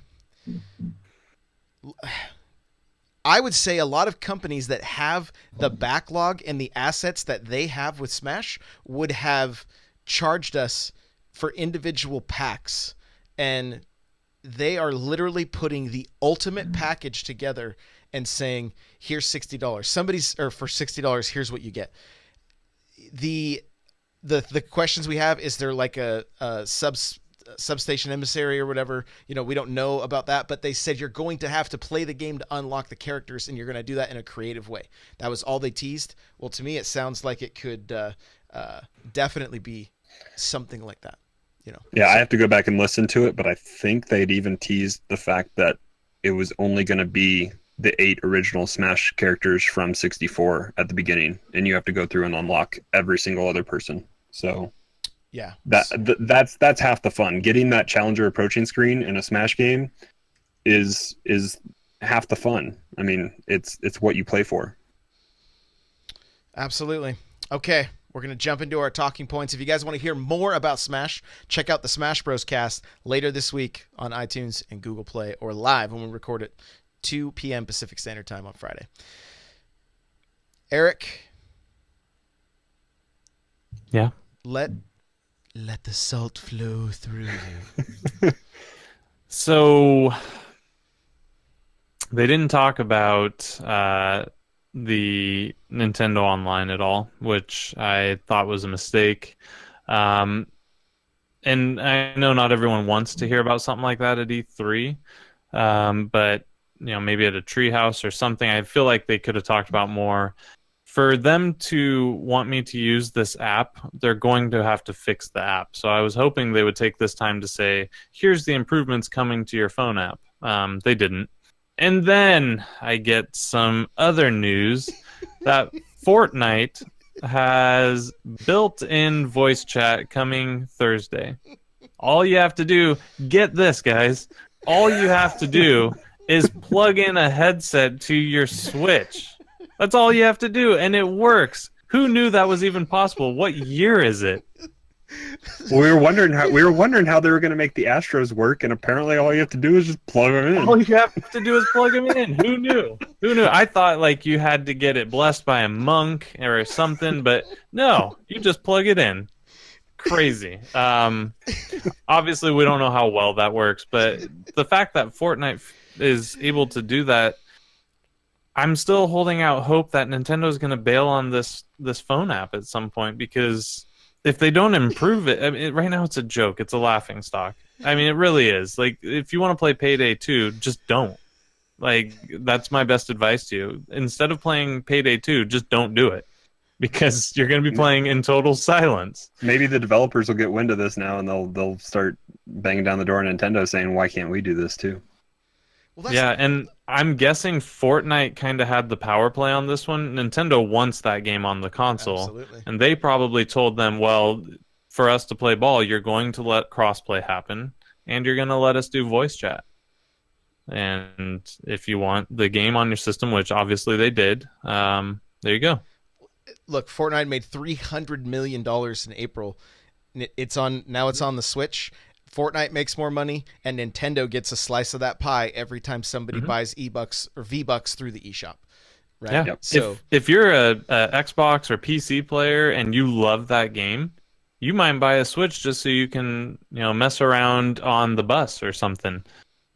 I would say a lot of companies that have the backlog and the assets that they have with Smash would have charged us for individual packs, and they are literally putting the ultimate package together and saying, here's $60. For $60, here's what you get. The questions we have, is there like a substation emissary or whatever, we don't know about that, but they said you're going to have to play the game to unlock the characters, and you're going to do that in a creative way. That was all they teased. Well, to me, it sounds like it could definitely be something like that. Yeah, I have to go back and listen to it, but I think they'd even teased the fact that it was only going to be the 8 original Smash characters from 64 at the beginning, and you have to go through and unlock every single other person. So yeah, that's half the fun. Getting that challenger approaching screen in a Smash game is half the fun. I mean, it's what you play for. Absolutely. Okay, we're going to jump into our talking points. If you guys want to hear more about Smash, check out the Smash Bros. Cast later this week on iTunes and Google Play, or live when we record it, 2 p.m. Pacific Standard Time on Friday. Eric? Yeah? Let the salt flow through you. So they didn't talk about the Nintendo Online at all, which I thought was a mistake. And I know not everyone wants to hear about something like that at E3, but maybe at a treehouse or something. I feel like they could have talked about more. For them to want me to use this app, they're going to have to fix the app. So I was hoping they would take this time to say, here's the improvements coming to your phone app. They didn't. And then I get some other news that Fortnite has built-in voice chat coming Thursday. All you have to do, get this, guys, all you have to do is plug in a headset to your Switch. That's all you have to do, and it works. Who knew that was even possible? What year is it? Well, we were wondering how they were going to make the Astros work, and apparently all you have to do is just plug them in. All you have to do is plug them in. Who knew? I thought you had to get it blessed by a monk or something, but no, you just plug it in. crazy. Obviously, we don't know how well that works, but the fact that Fortnite is able to do that, I'm still holding out hope that Nintendo's going to bail on this phone app at some point, because if they don't improve it, I mean, right now it's a joke. It's a laughing stock. I mean, it really is. Like, if you want to play Payday 2, just don't. Like, that's my best advice to you. Instead of playing Payday 2, just don't do it, because you're going to be playing in total silence. Maybe the developers will get wind of this now, and they'll start banging down the door on Nintendo saying, "Why can't we do this too?" Well, Yeah, and I'm guessing Fortnite kind of had the power play on this one. Nintendo wants that game on the console, absolutely. and they probably told them, well, for us to play ball, you're going to let crossplay happen, and you're going to let us do voice chat. And if you want the game on your system, which obviously they did, there you go. Look, Fortnite made $300 million in April. It's on the Switch. Fortnite makes more money, and Nintendo gets a slice of that pie every time somebody buys E-Bucks or V-Bucks through the eShop. Right? Yeah. Yep. So if you're a Xbox or PC player and you love that game, you might buy a Switch just so you can, mess around on the bus or something.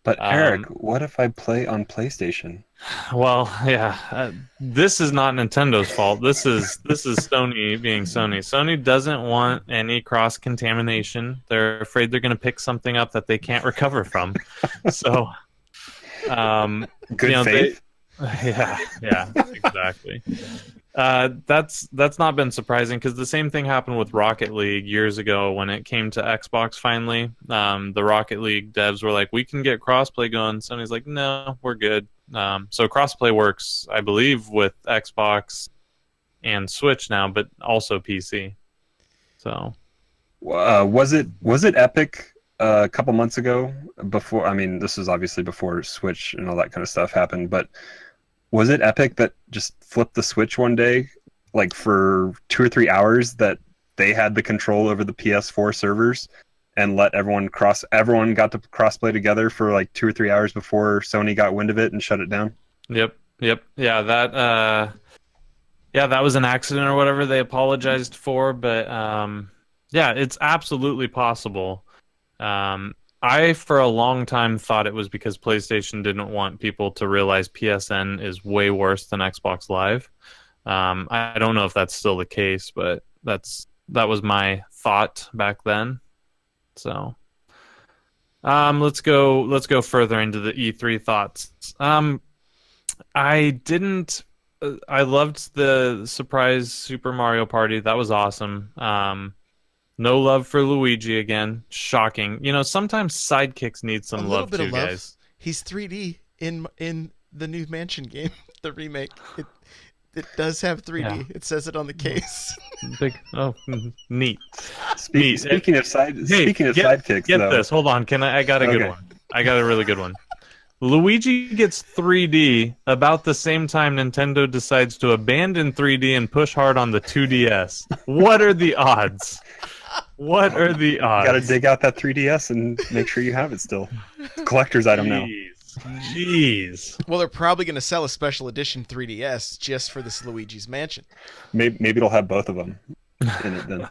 But Eric, what if I play on PlayStation? Well, yeah, this is not Nintendo's fault. This is Sony being Sony. Sony doesn't want any cross contamination. They're afraid they're going to pick something up that they can't recover from. So, Good faith. Yeah, exactly. That's not been surprising, because the same thing happened with Rocket League years ago when it came to Xbox. Finally, the Rocket League devs were like, "We can get crossplay going." Sony's like, "No, we're good." So crossplay works, I believe, with Xbox and Switch now, but also PC. So, was it Epic a couple months ago? Before, I mean, this is obviously before Switch and all that kind of stuff happened, but was it Epic that just flipped the Switch one day, like for 2 or 3 hours, that they had the control over the PS4 servers and let everyone got to crossplay together for like 2 or 3 hours before Sony got wind of it and shut it down? Yep. Yeah, that was an accident or whatever they apologized for, but yeah, it's absolutely possible. I, for a long time, thought it was because PlayStation didn't want people to realize PSN is way worse than Xbox Live. I don't know if that's still the case, but that was my thought back then. So, let's go further into the E3 thoughts. I loved the surprise Super Mario Party. That was awesome. No love for Luigi again. Shocking. Sometimes sidekicks need some love too, guys. He's 3D in the new Mansion game, the remake. It does have 3D. Yeah. It says it on the case. Neat. Speaking of sidekicks, get though. this. Hold on. I got a good one. I got a really good one. Luigi gets 3D about the same time Nintendo decides to abandon 3D and push hard on the 2DS. What are the odds? What are the odds? Got to dig out that 3DS and make sure you have it still. Collector's item now. Jeez. Well, they're probably going to sell a special edition 3DS just for this Luigi's Mansion. Maybe it'll have both of them in it then.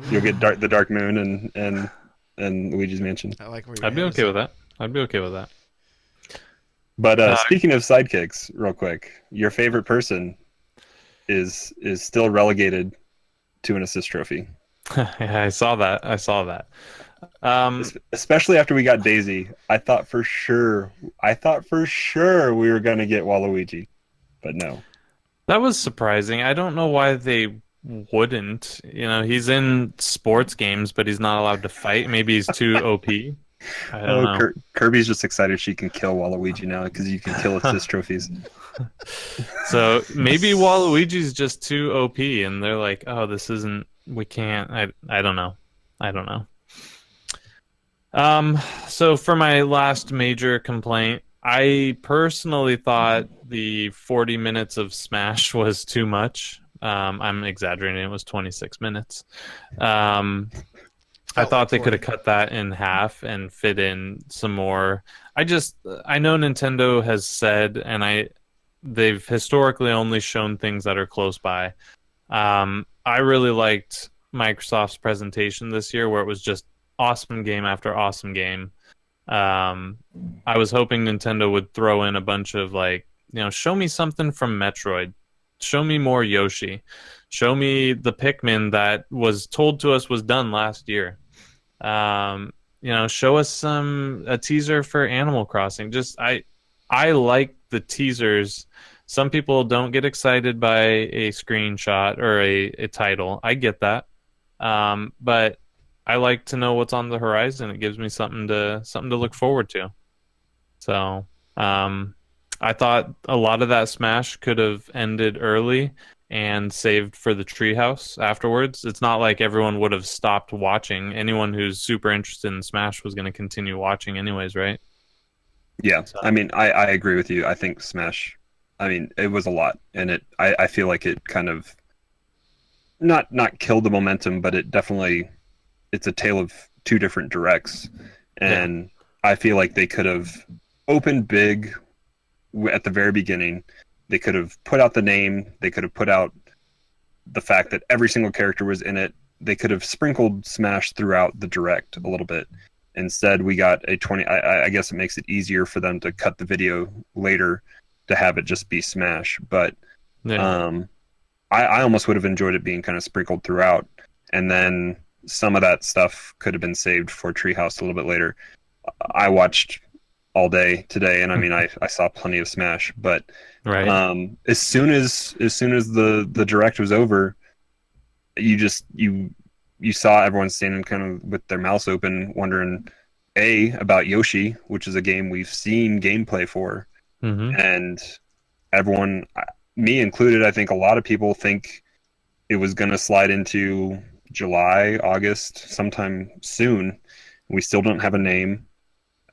You'll get the Dark Moon and Luigi's Mansion. I like where I'd be okay with that. But speaking of sidekicks, real quick, your favorite person is still relegated to an assist trophy. Yeah, I saw that. Especially after we got Daisy, I thought for sure we were gonna get Waluigi, but no. That was surprising. I don't know why they wouldn't. He's in sports games, but he's not allowed to fight. Maybe he's too OP. I don't know. Kirby's just excited she can kill Waluigi now because you can kill assist trophies. So maybe Waluigi's just too OP, and they're like, "Oh, this isn't. We can't." I don't know. So for my last major complaint, I personally thought the 40 minutes of Smash was too much. I'm exaggerating. It was 26 minutes. I thought they could have cut that in half and fit in some more. I know Nintendo has said, and they've historically only shown things that are close by. I really liked Microsoft's presentation this year, where it was just awesome game after awesome game. I was hoping Nintendo would throw in a bunch of show me something from Metroid, show me more Yoshi, show me the Pikmin that was told to us was done last year. Show us a teaser for Animal Crossing. I like the teasers. Some people don't get excited by a screenshot or a title. I get that. But I like to know what's on the horizon. It gives me something to look forward to. So, I thought a lot of that Smash could have ended early and saved for the treehouse afterwards. It's not like everyone would have stopped watching. Anyone who's super interested in Smash was going to continue watching anyways, right? Yeah, so. I mean, I agree with you. I think Smash, I mean, it was a lot, and I feel like it kind of not killed the momentum, but it definitely, it's a tale of two different directs, and I feel like they could have opened big at the very beginning. They could have put out the name. They could have put out the fact that every single character was in it. They could have sprinkled Smash throughout the direct a little bit. Instead, we got a 20. I guess it makes it easier for them to cut the video later to have it just be Smash. But I almost would have enjoyed it being kind of sprinkled throughout. And then some of that stuff could have been saved for Treehouse a little bit later. I watched all day today, and I mean, I saw plenty of Smash, but as soon as the direct was over, you saw everyone standing kind of with their mouths open, wondering about Yoshi, which is a game we've seen gameplay for, and everyone, me included, I think a lot of people think it was going to slide into July, August, sometime soon. We still don't have a name.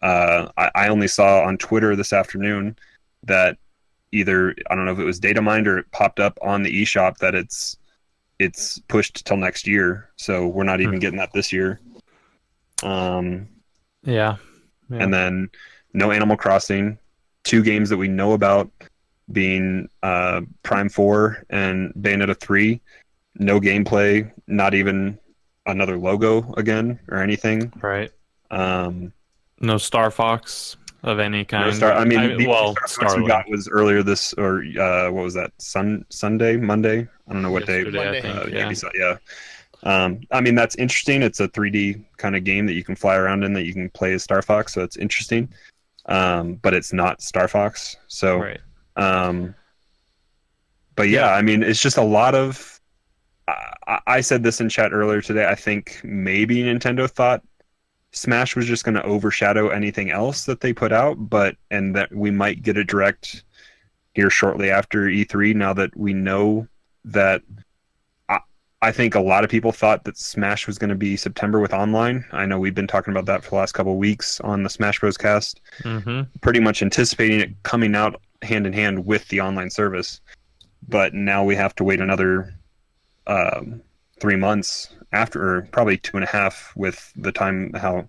I only saw on Twitter this afternoon that either, I don't know if it was data mined or it popped up on the eShop that it's pushed till next year. So we're not even getting that this year. Yeah. And then no Animal Crossing. 2 games that we know about being Prime 4 and Bayonetta 3. No gameplay, not even another logo again or anything. Right. No Star Fox of any kind. No Star Fox we got was earlier this, or what was that? Sunday, Monday? I don't know what day. Monday. Yeah. I mean, that's interesting. It's a 3D kind of game that you can fly around in, that you can play as Star Fox, so it's interesting. But it's not Star Fox. So, right. But yeah, I mean, it's just a lot of. I said this in chat earlier today. I think maybe Nintendo thought Smash was just going to overshadow anything else that they put out, and that we might get a direct here shortly after E3. Now that we know that, I think a lot of people thought that Smash was going to be September with online. I know we've been talking about that for the last couple of weeks on the Smash Bros. Cast, pretty much anticipating it coming out hand in hand with the online service. But now we have to wait another 3 months after, or probably 2.5 with the time how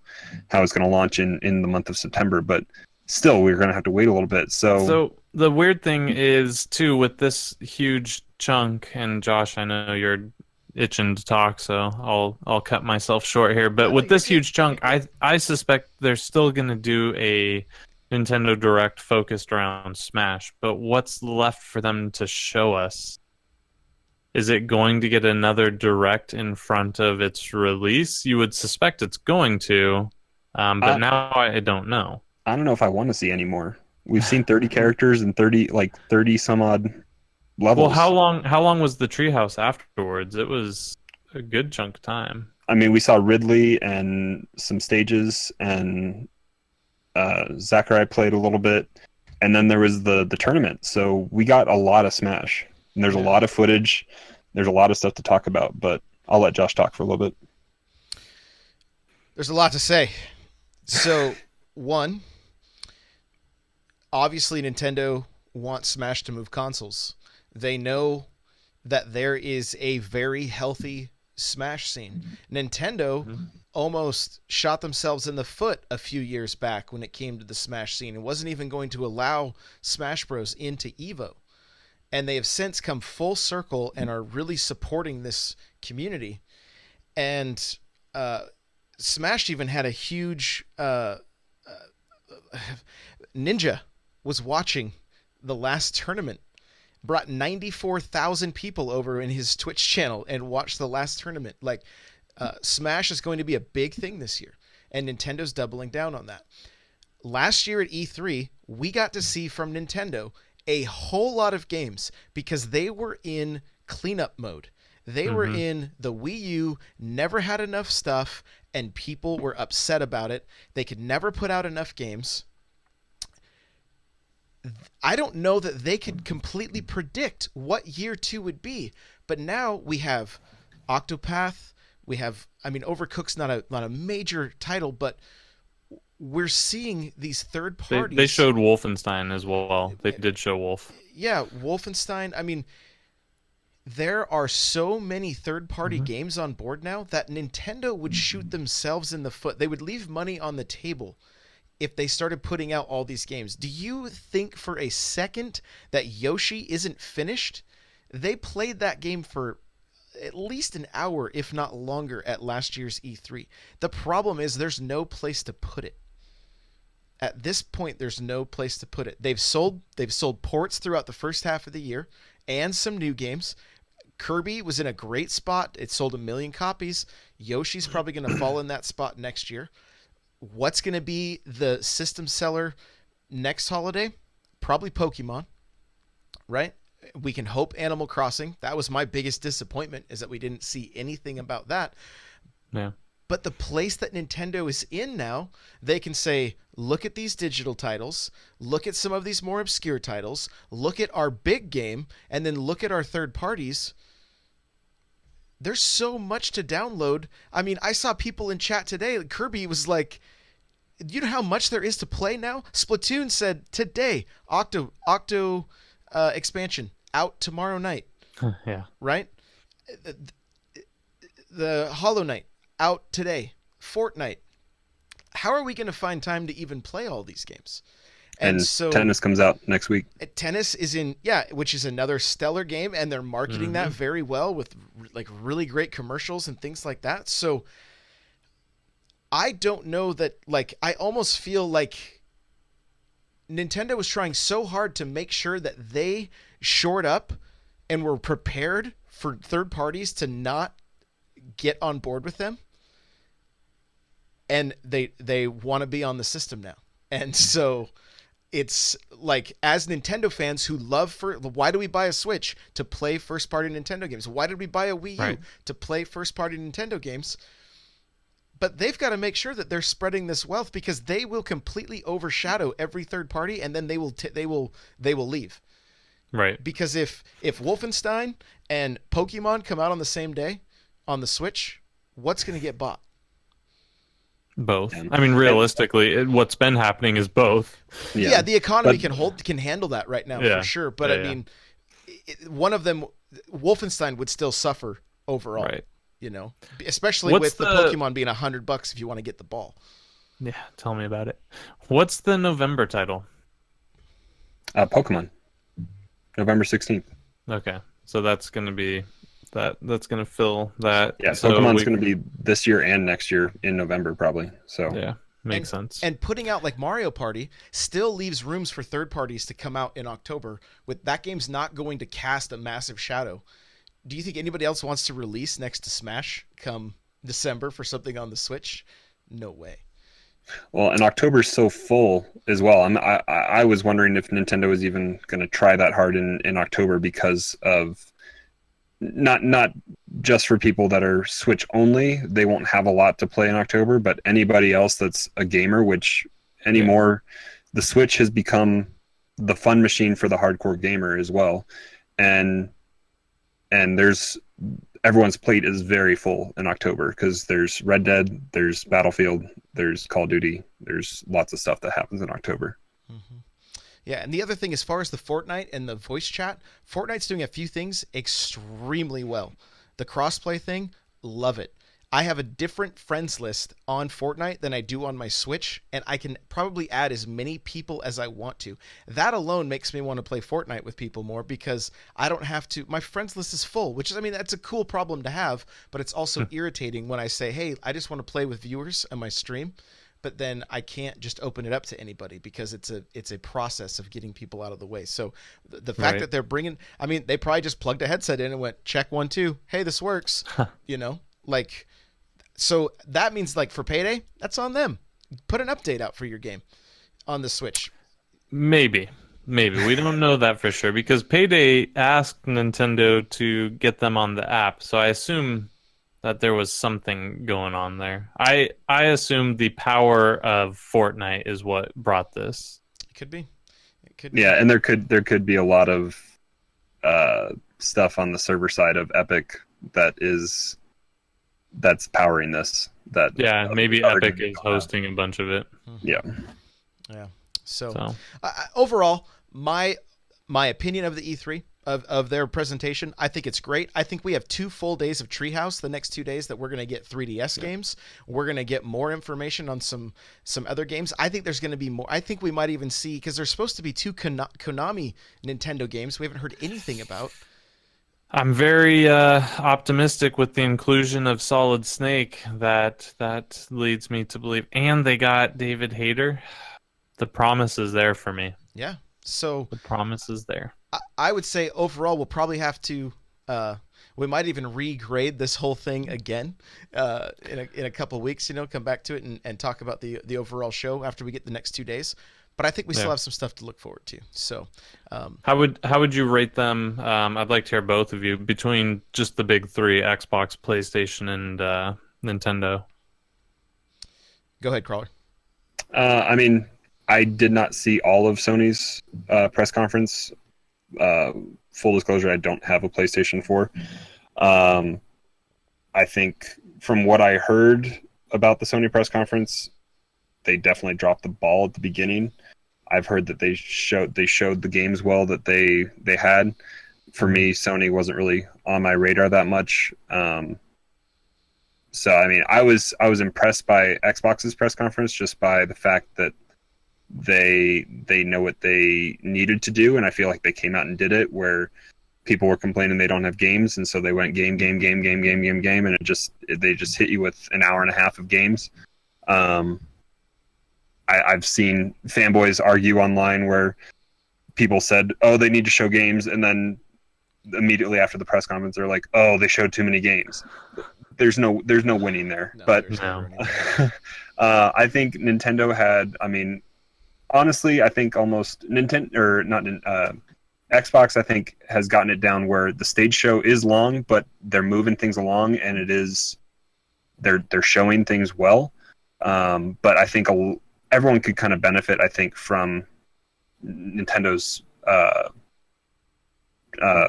it's going to launch in the month of September. But still, we're going to have to wait a little bit. So the weird thing is too, with this huge chunk, and Josh, I know you're itching to talk, so I'll cut myself short here. But with this huge chunk, I suspect they're still going to do a Nintendo Direct focused around Smash. But what's left for them to show us? Is it going to get another Direct in front of its release? You would suspect it's going to, but now I don't know. I don't know if I want to see any more. We've seen 30 characters and 30 some odd levels. Well, how long was the treehouse afterwards? It was a good chunk of time. I mean, we saw Ridley and some stages, and Sakurai played a little bit, and then there was the tournament. So we got a lot of Smash. And there's a lot of footage. There's a lot of stuff to talk about, but I'll let Josh talk for a little bit. There's a lot to say. So, one, obviously Nintendo wants Smash to move consoles. They know that there is a very healthy Smash scene. Nintendo almost shot themselves in the foot a few years back when it came to the Smash scene. It wasn't even going to allow Smash Bros. Into Evo. And they have since come full circle and are really supporting this community. And Smash even had a huge Ninja was watching the last tournament, brought 94,000 people over in his Twitch channel and watched the last tournament. Like, Smash is going to be a big thing this year, and Nintendo's doubling down on that. Last year at E3, we got to see from Nintendo a whole lot of games because they were in cleanup mode. They were in the Wii U, never had enough stuff, and people were upset about it. They could never put out enough games. I don't know that they could completely predict what year 2 would be, but now we have Octopath. We have, I mean, Overcooked's not a major title, but we're seeing these third parties. They showed Wolfenstein as well. They did show Wolf. Yeah, Wolfenstein. I mean, there are so many third-party games on board now that Nintendo would shoot themselves in the foot. They would leave money on the table if they started putting out all these games. Do you think for a second that Yoshi isn't finished? They played that game for at least an hour, if not longer, at last year's E3. The problem is there's no place to put it. At this point, there's no place to put it. They've sold ports throughout the first half of the year and some new games. Kirby was in a great spot. It sold 1 million copies. Yoshi's probably going to fall in that spot next year. What's going to be the system seller next holiday? Probably Pokemon, right? We can hope Animal Crossing. That was my biggest disappointment, is that we didn't see anything about that. Yeah. But the place that Nintendo is in now, they can say, look at these digital titles, look at some of these more obscure titles, look at our big game, and then look at our third parties. There's so much to download. I mean, I saw people in chat today. Kirby was like, you know how much there is to play now? Splatoon said today, Octo expansion out tomorrow night. Yeah. Right? The Hollow Knight out today. Fortnite. How are we going to find time to even play all these games? And so Tennis comes out next week. Tennis is in, which is another stellar game, and they're marketing that very well with like really great commercials and things like that. So I don't know that, like, I almost feel like Nintendo was trying so hard to make sure that they shored up and were prepared for third parties to not get on board with them. And they want to be on the system now. And so it's like, as Nintendo fans who why do we buy a Switch? To play first-party Nintendo games. Why did we buy a Wii U? To play first-party Nintendo games. But they've got to make sure that they're spreading this wealth, because they will completely overshadow every third party, and then they will leave. Right. Because if Wolfenstein and Pokemon come out on the same day on the Switch, what's going to get bought? Both. I mean, realistically, what's been happening is both. Yeah, the economy can handle that right now, for sure. But I mean, one of them, Wolfenstein, would still suffer overall. Right. You know, especially with the Pokemon being $100 if you want to get the ball. Yeah, tell me about it. What's the November title? Pokemon. November 16th. Okay, so that's going to be that's going to fill that. Yeah, so Pokemon's going to be this year and next year in November probably. So yeah, makes sense. And putting out like Mario Party still leaves rooms for third parties to come out in October. With that game's not going to cast a massive shadow. Do you think anybody else wants to release next to Smash come December for something on the Switch? No way. Well, and October's so full as well. I was wondering if Nintendo was even going to try that hard in October, because of not just for people that are Switch only. They won't have a lot to play in October, but anybody else that's a gamer, which anymore the Switch has become the fun machine for the hardcore gamer as well. And there's everyone's plate is very full in October, because there's Red Dead, there's Battlefield, there's Call of Duty, there's lots of stuff that happens in October. Mm-hmm. Yeah, and the other thing, as far as the Fortnite and the voice chat, Fortnite's doing a few things extremely well. The crossplay thing, love it. I have a different friends list on Fortnite than I do on my Switch, and I can probably add as many people as I want to. That alone makes me want to play Fortnite with people more because I don't have to. My friends list is full, which is, I mean, that's a cool problem to have, but it's also irritating when I say, hey, I just want to play with viewers on my stream, but then I can't just open it up to anybody because it's a process of getting people out of the way. So the fact that they're bringing, I mean, they probably just plugged a headset in and went, check 1, 2, hey, this works, you know, like. So that means, like, for Payday, that's on them. Put an update out for your game on the Switch. Maybe. We don't know that for sure because Payday asked Nintendo to get them on the app. So I assume that there was something going on there. I assume the power of Fortnite is what brought this. It could be. Yeah, and there could be a lot of stuff on the server side of Epic that's powering this. Maybe Epic is hosting a bunch of it. Yeah. So. Overall, my opinion of the E3 of their presentation, I think it's great. I think we have 2 full days of Treehouse the next 2 days that we're going to get 3DS games. We're going to get more information on some other games. I think there's going to be more. I think we might even see, because there's supposed to be 2 Konami Nintendo games we haven't heard anything about. I'm very optimistic with the inclusion of Solid Snake. That leads me to believe. And they got David Hayter. The promise is there for me. Yeah. So the promise is there. I would say overall we'll probably have to we might even regrade this whole thing again in a couple of weeks, you know, come back to it and talk about the overall show after we get the next 2 days. But I think we still have some stuff to look forward to. So, how would you rate them? I'd like to hear both of you between just the big 3: Xbox, PlayStation, and Nintendo. Go ahead, Crawler. I mean, I did not see all of Sony's press conference. Full disclosure, I don't have a PlayStation 4. I think from what I heard about the Sony press conference, they definitely dropped the ball at the beginning. I've heard that they showed the games well that they had. For me, Sony wasn't really on my radar that much. So I mean, I was impressed by Xbox's press conference just by the fact that they know what they needed to do, and I feel like they came out and did it. Where people were complaining they don't have games, and so they went game, and they just hit you with an hour and a half of games. I've seen fanboys argue online where people said, "Oh, they need to show games," and then immediately after the press conference, they're like, "Oh, they showed too many games." There's no winning there. No, but I think Nintendo had. I mean, honestly, I think almost Xbox, I think, has gotten it down where the stage show is long, but they're moving things along, and they're showing things well. But I think everyone could kind of benefit, I think, from Nintendo's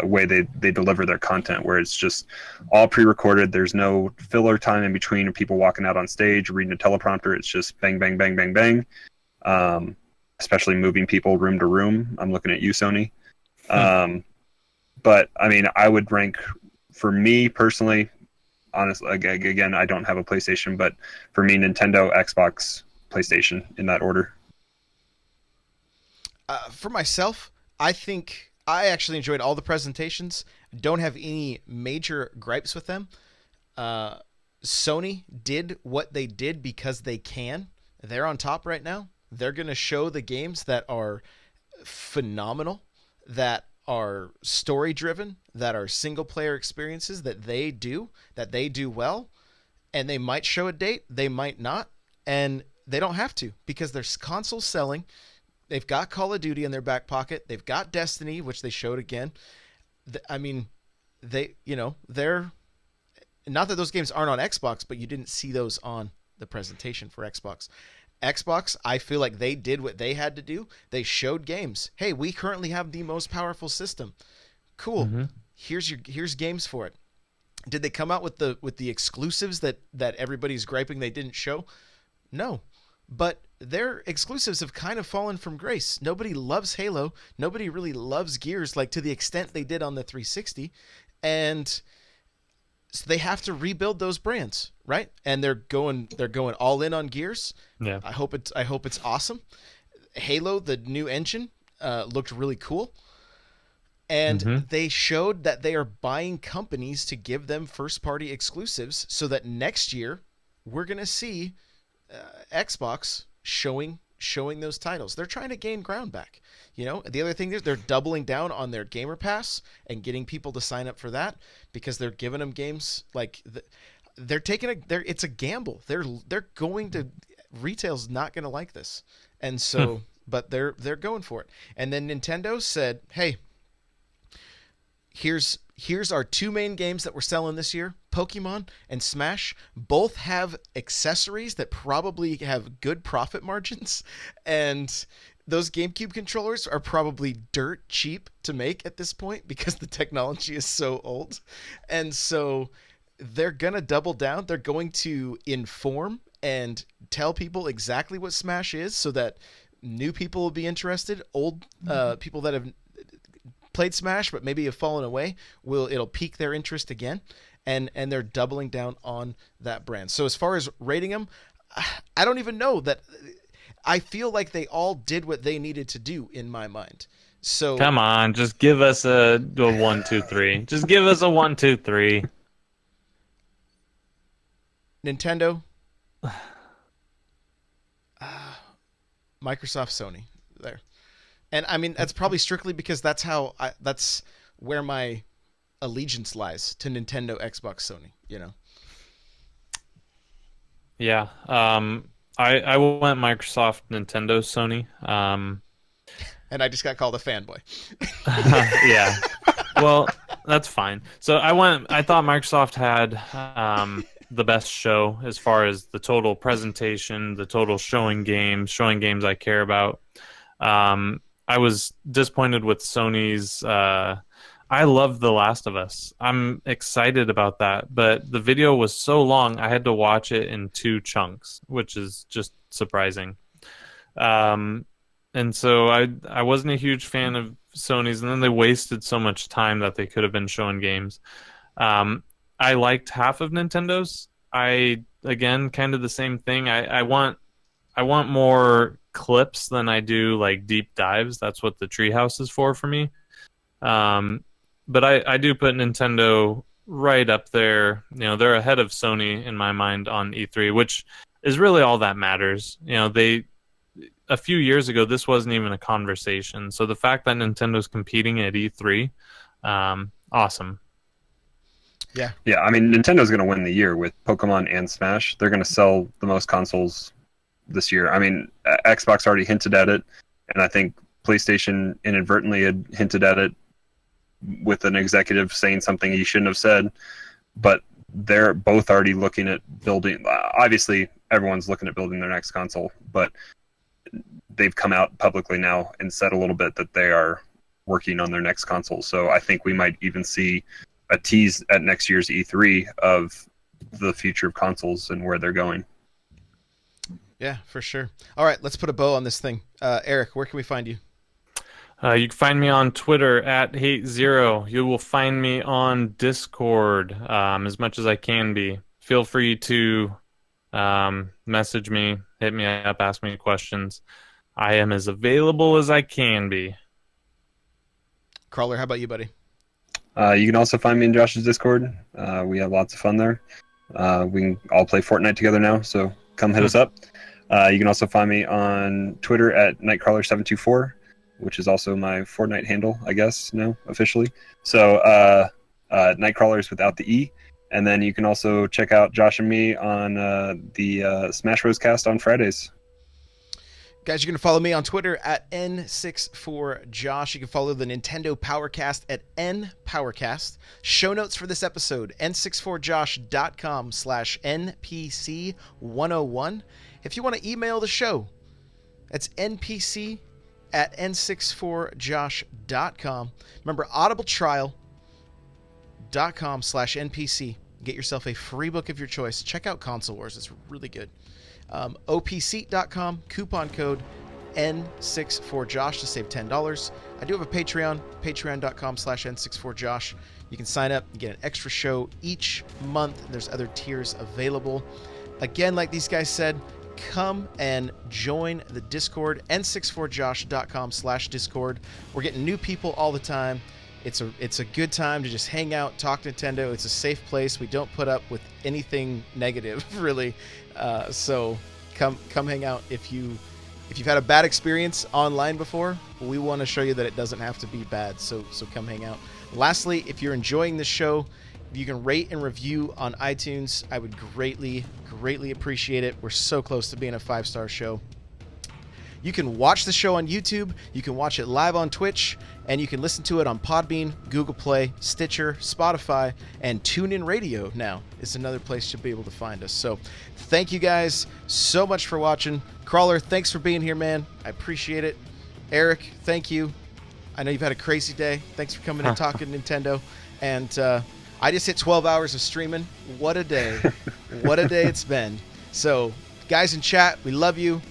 way they deliver their content, where it's just all pre-recorded. There's no filler time in between of people walking out on stage reading a teleprompter. It's just bang, bang, bang, bang, bang. Especially moving people room to room. I'm looking at you, Sony. But I mean, I would rank, for me personally, honestly, again, I don't have a PlayStation, but for me, Nintendo, Xbox, PlayStation, in that order. For myself, I think I actually enjoyed all the presentations. Don't have any major gripes with them. Sony did what they did because they can. They're on top right now. They're going to show the games that are phenomenal, that are story driven, that are single player experiences that they do well, and they might show a date, they might not, and they don't have to because their console's selling. They've got Call of Duty in their back pocket. They've got Destiny, which they showed again. I mean, they're not that those games aren't on Xbox, but you didn't see those on the presentation for Xbox. Xbox, I feel like they did what they had to do. They showed games. Hey, we currently have the most powerful system. Cool. Mm-hmm. Here's games for it. Did they come out with the exclusives that everybody's griping they didn't show? No. But their exclusives have kind of fallen from grace. Nobody loves Halo. Nobody really loves Gears like to the extent they did on the 360. And So they have to rebuild those brands, right? And they're going all in on Gears. Yeah. I hope it's awesome. Halo, the new engine, looked really cool. And they showed that they are buying companies to give them first-party exclusives so that next year we're going to see Xbox showing those titles. They're trying to gain ground back. The other thing is they're doubling down on their Gamer Pass and getting people to sign up for that because they're giving them games like they're taking it's a gamble. They're going to retail's not going to like this. And so but they're going for it. And then Nintendo said, "Hey, here's our two main games that we're selling this year, Pokemon and Smash. Both have accessories that probably have good profit margins, and those GameCube controllers are probably dirt cheap to make at this point because the technology is so old." And so they're going to double down. They're going to inform and tell people exactly what Smash is so that new people will be interested. Old people that have played Smash but maybe have fallen away, it'll pique their interest again, and they're doubling down on that brand. So as far as rating them, I don't even know that. I feel like they all did what they needed to do in my mind. So come on, just give us a 1, 2, 3. Just give us a 1, 2, 3. Nintendo, Microsoft, Sony, there. And I mean, that's probably strictly because that's where my allegiance lies, to Nintendo, Xbox, Sony, Yeah. I went Microsoft, Nintendo, Sony. And I just got called a fanboy. Yeah. Well, that's fine. So I thought Microsoft had the best show as far as the total presentation, the total showing games I care about. I was disappointed with Sony's. I love The Last of Us. I'm excited about that, but the video was so long, I had to watch it in 2 chunks, which is just surprising. And so I wasn't a huge fan of Sony's, and then they wasted so much time that they could have been showing games. I liked half of Nintendo's. Again, kind of the same thing. I want more clips than I do like deep dives. That's what the Treehouse is for me. But I do put Nintendo right up there. They're ahead of Sony in my mind on E3, which is really all that matters. A few years ago, this wasn't even a conversation. So the fact that Nintendo's competing at E3, awesome. Yeah. Yeah, I mean, Nintendo's going to win the year with Pokemon and Smash. They're going to sell the most consoles this year. I mean, Xbox already hinted at it, and I think PlayStation inadvertently had hinted at it with an executive saying something he shouldn't have said. But they're both already looking at building. Obviously, everyone's looking at building their next console, but they've come out publicly now and said a little bit that they are working on their next console. So I think we might even see a tease at next year's E3 of the future of consoles and where they're going. Yeah, for sure. All right, let's put a bow on this thing. Eric, where can we find you? You can find me on Twitter at HateZero. You will find me on Discord as much as I can be. Feel free to message me, hit me up, ask me questions. I am as available as I can be. Crawler, how about you, buddy? You can also find me in Josh's Discord. We have lots of fun there. We can all play Fortnite together now, so come hit us up. You can also find me on Twitter at Nightcrawler724, which is also my Fortnite handle, I guess, now, officially. So Nightcrawler is without the E. And then you can also check out Josh and me on the Smash Bros. Cast on Fridays. Guys, you can follow me on Twitter at N64Josh. You can follow the Nintendo Powercast at NPowercast. Show notes for this episode, n64josh.com/NPC101. If you want to email the show, it's npc@n64josh.com. Remember, audibletrial.com/NPC. Get yourself a free book of your choice. Check out Console Wars. It's really good. opseat.com, coupon code N64Josh to save $10. I do have a Patreon, patreon.com/N64Josh. You can sign up and get an extra show each month. There's other tiers available. Again, like these guys said, come and join the Discord, n64josh.com/Discord. We're getting new people all the time. It's a good time to just hang out, talk Nintendo. It's a safe place. We don't put up with anything negative, really. So come hang out. If you've had a bad experience online before, we want to show you that it doesn't have to be bad. So come hang out. Lastly, if you're enjoying this show, if you can rate and review on iTunes, I would greatly appreciate it. We're so close to being a 5-star show. You can watch the show on YouTube, you can watch it live on Twitch, and you can listen to it on Podbean, Google Play, Stitcher, Spotify, and TuneIn Radio now is another place you'll be able to find us. So thank you guys so much for watching. Crawler, thanks for being here, man. I appreciate it. Eric, thank you. I know you've had a crazy day. Thanks for coming and talking Nintendo. And I just hit 12 hours of streaming. What a day. What a day it's been. So guys in chat, we love you.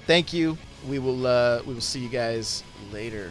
Thank you. We will see you guys later.